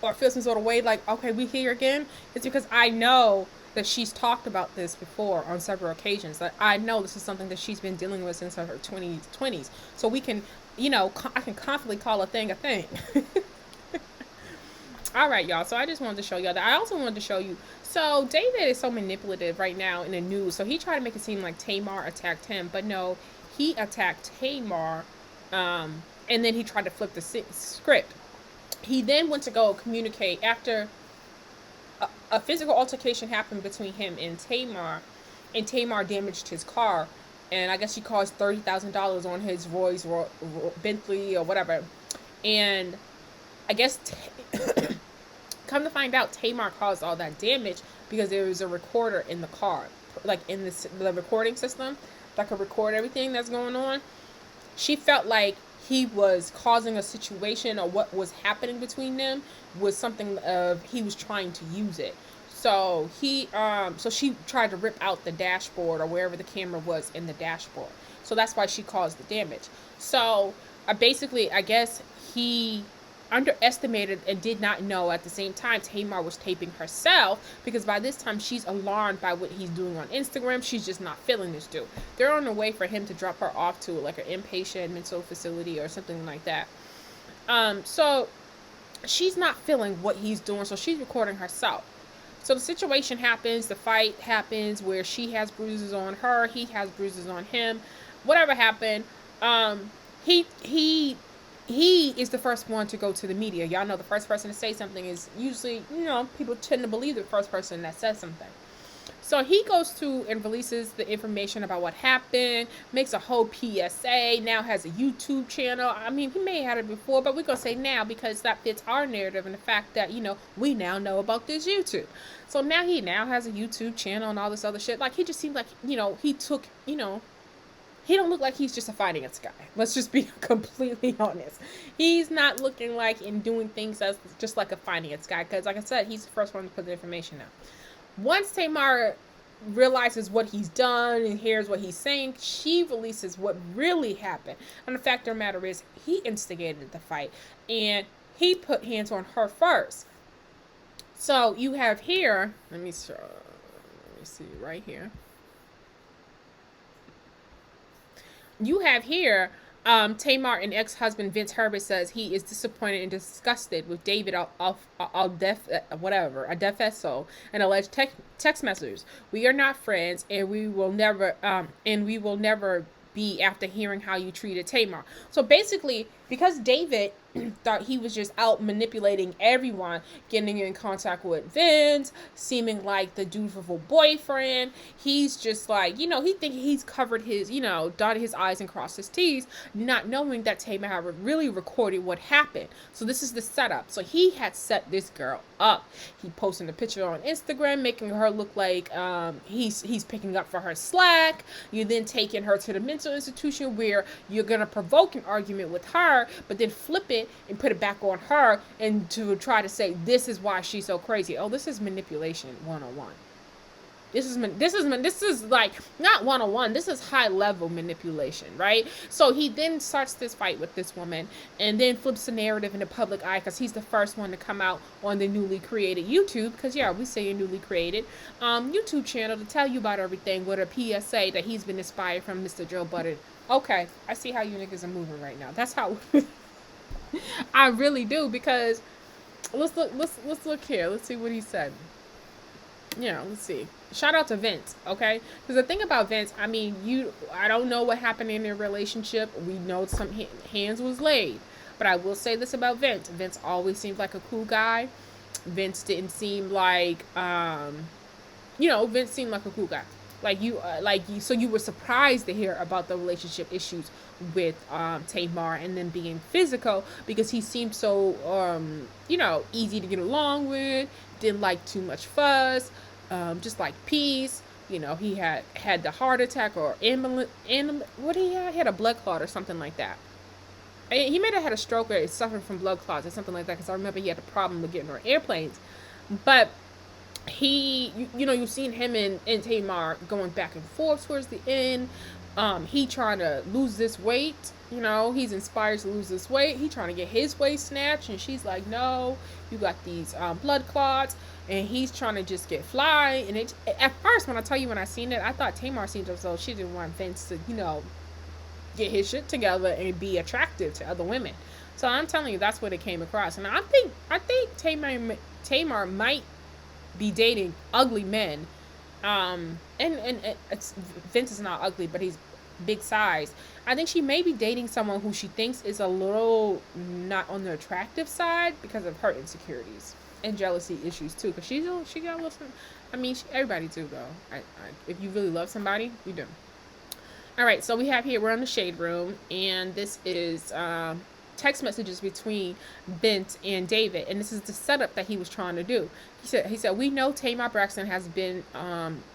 or feel some sort of way, like, okay, we here again, it's because I know that she's talked about this before on several occasions. Like, I know this is something that she's been dealing with since her 20s. So we can, you know, I can confidently call a thing a thing. All right, y'all. So I just wanted to show y'all that. I also wanted to show you. So David is so manipulative right now in the news. So he tried to make it seem like Tamar attacked him. But no, he attacked Tamar. And then he tried to flip the script. He then went to go communicate after a physical altercation happened between him and Tamar damaged his car. And I guess she caused $30,000 on his Rolls Bentley or whatever. And I guess, come to find out, Tamar caused all that damage because there was a recorder in the car. Like in the recording system that could record everything that's going on. She felt like he was causing a situation, or what was happening between them was something of he was trying to use it. So so she tried to rip out the dashboard or wherever the camera was in the dashboard. So that's why she caused the damage. So basically, I guess he underestimated and did not know at the same time Tamar was taping herself, because by this time she's alarmed by what he's doing on Instagram. She's just not feeling this dude. They're on the way for him to drop her off to like an inpatient mental facility or something like that. So she's not feeling what he's doing, so she's recording herself. So the situation happens, the fight happens where she has bruises on her, he has bruises on him. Whatever happened, he is the first one to go to the media. Y'all know the first person to say something is usually, people tend to believe the first person that says something. So he goes to and releases the information about what happened, makes a whole PSA, now has a YouTube channel. I mean, he may have had it before, but we're going to say now because that fits our narrative and the fact that, we now know about this YouTube. So now he has a YouTube channel and all this other shit. Like, he just seemed like, he took, he don't look like he's just a finance guy. Let's just be completely honest. He's not looking like and doing things as just like a finance guy. Because like I said, he's the first one to put the information out. Once Tamar realizes what he's done and hears what he's saying, she releases what really happened. And the fact of the matter is, he instigated the fight. And he put hands on her first. So you have here, let me see right here. You have here, Tamar and ex-husband Vince Herbert says he is disappointed and disgusted with David Adefeso and alleged text messages. We are not friends, and we will never be after hearing how you treated Tamar. So basically, because David thought he was just out manipulating everyone, getting in contact with Vince, seeming like the dutiful boyfriend, he's just like, he think he's covered his, dotted his I's and crossed his T's, not knowing that Tamar had really recorded what happened. So this is the setup. So he had set this girl up. He posted a picture on Instagram, making her look like he's picking up for her slack. You're then taking her to the mental institution where you're going to provoke an argument with her, but then flip it and put it back on her and to try to say this is why she's so crazy. Oh, this is manipulation 101. This is like not 101. This is high level manipulation, right? So he then starts this fight with this woman and then flips the narrative in the public eye because he's the first one to come out on the newly created YouTube, because we say a newly created YouTube channel to tell you about everything with a PSA that he's been inspired from Mr. Joe Budden. Okay, I see how you niggas are moving right now. That's how I really do, because let's look here. Let's see what he said. Let's see. Shout out to Vince, okay? Because the thing about Vince, I don't know what happened in their relationship. We know some hands was laid. But I will say this about Vince. Vince always seemed like a cool guy. Vince didn't seem like, Vince seemed like a cool guy. So you were surprised to hear about the relationship issues with Tamar and then being physical, because he seemed so, easy to get along with, didn't like too much fuss, just like peace. He had the heart attack or what he had? He had a blood clot or something like that. He may have had a stroke or suffered from blood clots or something like that, because I remember he had a problem with getting on airplanes. But you've seen him and Tamar going back and forth towards the end. He trying to lose this weight. He's inspired to lose this weight. He trying to get his weight snatched, and she's like, no, you got these blood clots. And he's trying to just get fly. And at first, when I seen it, I thought Tamar seemed as though she didn't want Vince to, get his shit together and be attractive to other women. So I'm telling you, that's what it came across. And I think Tamar might be dating ugly men. And Vince is not ugly, but he's big size. I think she may be dating someone who she thinks is a little not on the attractive side because of her insecurities and jealousy issues too. Because she got a little. Everybody do though. If you really love somebody, you do. All right, so we're in the shade room, and this is text messages between Vince and David, and this is the setup that he was trying to do. He said, we know Tamar Braxton has been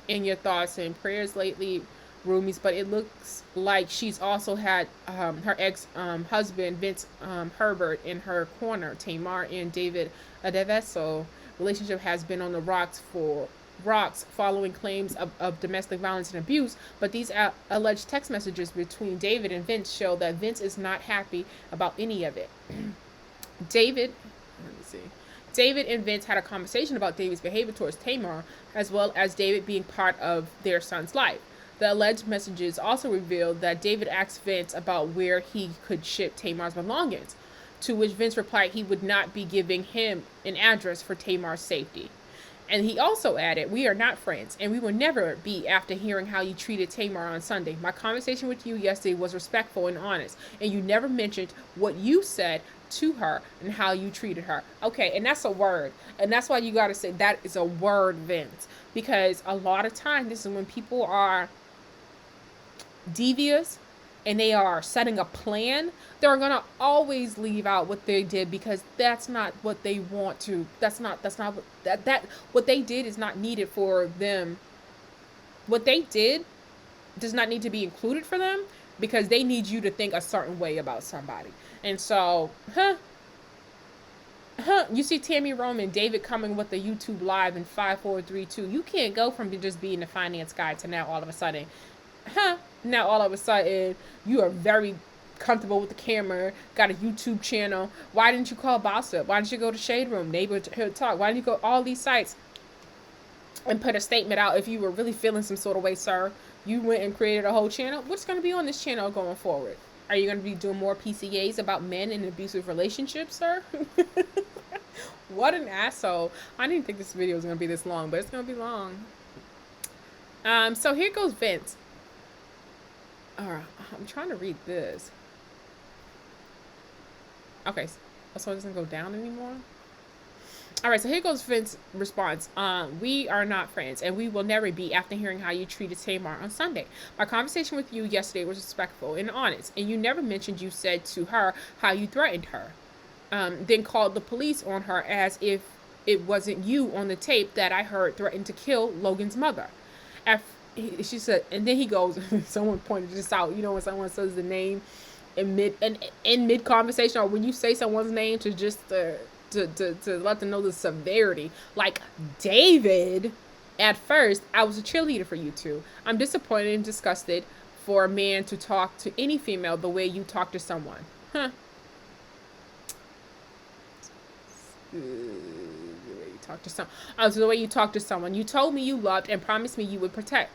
in your thoughts and prayers lately, roomies, but it looks like she's also had her ex-husband Vince Herbert in her corner. Tamar and David Adefeso relationship has been on the rocks following claims of domestic violence and abuse, but these alleged text messages between David and Vince show that Vince is not happy about any of it. David, let me see. David and Vince had a conversation about David's behavior towards Tamar, as well as David being part of their son's life. The alleged messages also revealed that David asked Vince about where he could ship Tamar's belongings, to which Vince replied he would not be giving him an address for Tamar's safety. And he also added, "We are not friends, and we will never be after hearing how you treated Tamar on Sunday. My conversation with you yesterday was respectful and honest, and you never mentioned what you said to her and how you treated her." Okay, and that's a word. And that's why you got to say that is a word, Vince. Because a lot of times, this is when people are devious and they are setting a plan, they're going to always leave out what they did, because that's not what they want to. That's not what they did is not needed for them. What they did does not need to be included for them, because they need you to think a certain way about somebody. And so, you see Tammy Rome and David coming with the YouTube live in 5, 4, 3, 2. You can't go from just being a finance guy to now all of a sudden, now all of a sudden you are very comfortable with the camera, got a YouTube channel. Why didn't you call Boss Up? Why didn't you go to Shade Room, Neighborhood Talk? Why didn't you go all these sites and put a statement out if you were really feeling some sort of way, sir? You went and created a whole channel. What's going to be on this channel going forward? Are you going to be doing more PCAs about men in abusive relationships, sir? What an asshole. I didn't think this video was going to be this long, but it's going to be long. So here goes Vince. All right, I'm trying to read this. Okay, so it doesn't go down anymore. All right, so here goes Vince's response. We are not friends, and we will never be after hearing how you treated Tamar on Sunday. My conversation with you yesterday was respectful and honest, and you never mentioned you said to her how you threatened her, then called the police on her as if it wasn't you on the tape that I heard threatened to kill Logan's mother. She said, and then he goes, someone pointed this out, you know, when someone says the name in mid conversation, or when you say someone's name to just to let them know the severity. Like, David, at first, I was a cheerleader for you two. I'm disappointed and disgusted for a man to talk to any female the way you talk to someone. The way you talk to someone. You told me you loved and promised me you would protect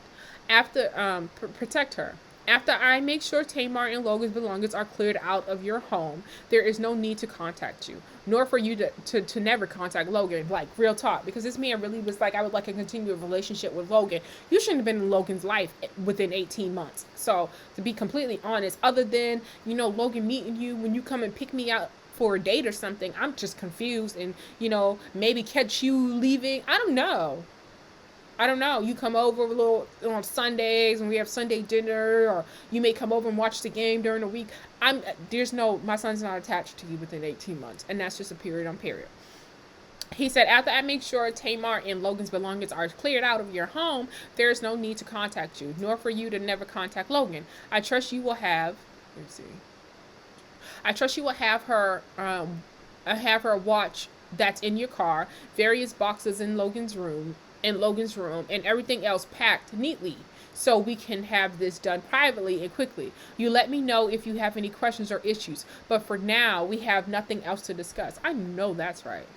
her. After I make sure Tamar and Logan's belongings are cleared out of your home, there is no need to contact you, nor for you to never contact Logan. Like, real talk, because this man really was like, I would like to continue a relationship with Logan. You shouldn't have been in Logan's life within 18 months. So, to be completely honest, other than, you know, Logan meeting you when you come and pick me out for a date or something, I'm just confused, and, you know, maybe catch you leaving. I don't know. You come over a little on Sundays and we have Sunday dinner, or you may come over and watch the game during the week. My son's not attached to you within 18 months. And that's just a period on period. He said, after I make sure Tamar and Logan's belongings are cleared out of your home, there is no need to contact you, nor for you to never contact Logan. I trust you will have her watch that's in your car, various boxes in Logan's room, and everything else packed neatly, so we can have this done privately and quickly. You let me know if you have any questions or issues, but for now, we have nothing else to discuss. I know that's right.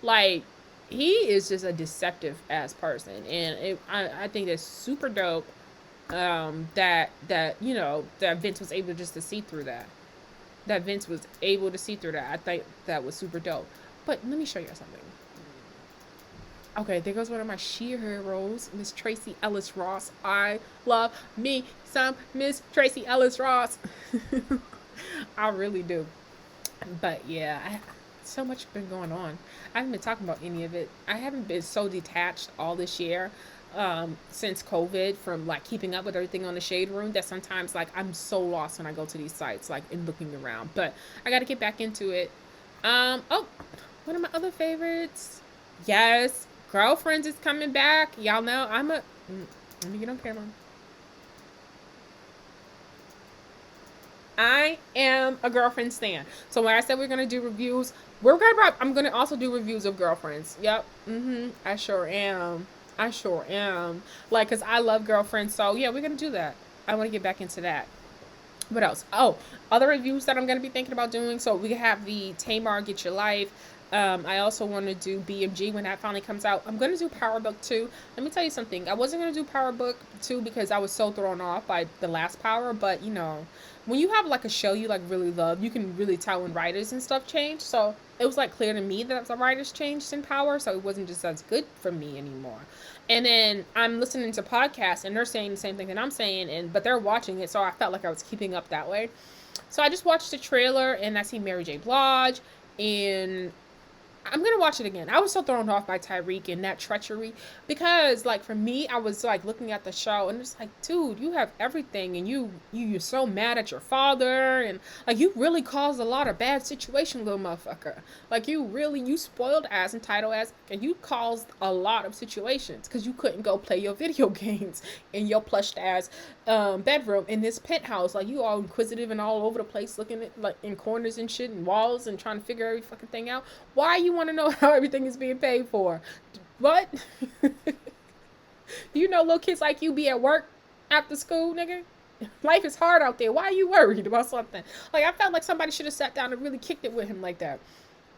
Like, he is just a deceptive ass person, and I think that's super dope. That Vince was able just to see through that. I think that was super dope. But let me show you something. Okay, there goes one of my sheer heroes, Miss Tracy Ellis Ross. I love me some Miss Tracy Ellis Ross. I really do. But yeah, so much been going on. I haven't been talking about any of it. I haven't been so detached all this year since COVID from like keeping up with everything on the Shade Room, that sometimes like I'm so lost when I go to these sites, like in looking around. But I got to get back into it. One of my other favorites. Yes. Girlfriends is coming back. Y'all know let me get on camera. I am a Girlfriend stan. So when I said we're going to do reviews, I'm going to also do reviews of Girlfriends. Yep. I sure am. Like, because I love Girlfriends. So yeah, we're going to do that. I want to get back into that. What else? Oh, other reviews that I'm going to be thinking about doing. So we have the Tamar Get Your Life. I also want to do BMG when that finally comes out. I'm going to do Power Book 2. Let me tell you something. I wasn't going to do Power Book 2 because I was so thrown off by the last Power. But, you know, when you have like a show you like really love, you can really tell when writers and stuff change. So it was like clear to me that the writers changed in Power. So it wasn't just as good for me anymore. And then I'm listening to podcasts and they're saying the same thing that I'm saying, but they're watching it, so I felt like I was keeping up that way. So I just watched the trailer and I see Mary J. Blige, and I'm gonna watch it again. I was so thrown off by Tyreek and that treachery because, like, for me, I was like looking at the show and it's like, dude, you have everything, and you're so mad at your father, and like you really caused a lot of bad situation, little motherfucker. Like you spoiled ass, entitled ass, and you caused a lot of situations because you couldn't go play your video games in your plushed ass bedroom in this penthouse. Like you all inquisitive and all over the place, looking at like in corners and shit and walls and trying to figure every fucking thing out. Why you want to know how everything is being paid for? What? Do you know little kids like you be at work after school, nigga? Life is hard out there. Why are you worried about something? Like, I felt like somebody should have sat down and really kicked it with him like that.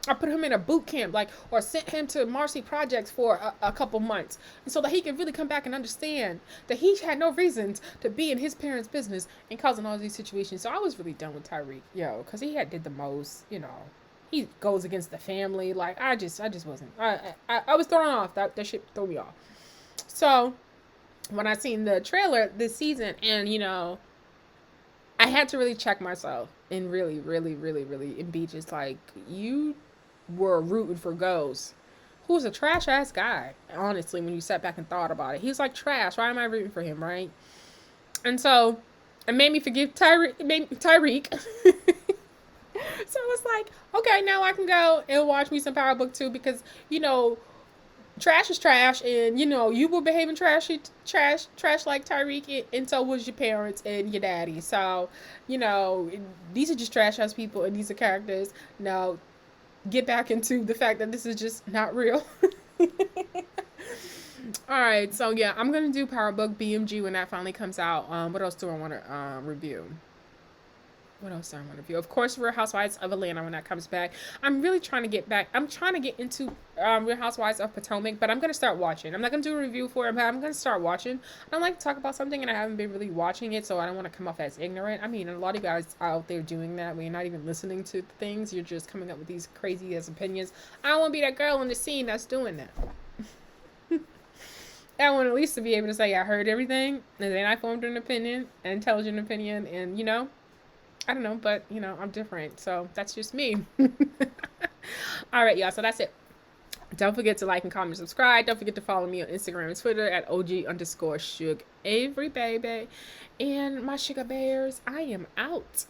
I put him in a boot camp, like, or sent him to Marcy Projects for a couple months, and so that he could really come back and understand that he had no reasons to be in his parents' business and causing all these situations. So I was really done with Tyreek, because he had did the most, He goes against the family. Like, I just wasn't. I was thrown off. That shit threw me off. So when I seen the trailer this season, and I had to really check myself and really, really, really, really, and be just like, you were rooting for Ghost, who's a trash ass guy. Honestly, when you sat back and thought about it, he's like trash. Why am I rooting for him, right? And so it made me forgive Tyreek. So it's like, okay, now I can go and watch me some Power Book 2 because trash is trash, and you were behaving trash like Tyreek, and so was your parents and your daddy. So these are just trash ass people, and these are characters. Now get back into the fact that this is just not real. All right, so yeah, I'm gonna do Power Book BMG when that finally comes out. What else do I want to review? What else do I want to review? Of course, Real Housewives of Atlanta when that comes back. I'm really trying to get back. I'm trying to get into Real Housewives of Potomac, but I'm going to start watching. I'm not going to do a review for it, but I'm going to start watching. I don't like to talk about something and I haven't been really watching it, so I don't want to come off as ignorant. I mean, a lot of you guys out there doing that when you're not even listening to things. You're just coming up with these crazy ass opinions. I don't want to be that girl in the scene that's doing that. I want at least to be able to say I heard everything, and then I formed an opinion, an intelligent opinion, and I don't know, but I'm different, so that's just me. All right, y'all, so that's it. Don't forget to like and comment and subscribe. Don't forget to follow me on Instagram and Twitter at OG_Shug Avery, baby. And my sugar bears, I am out.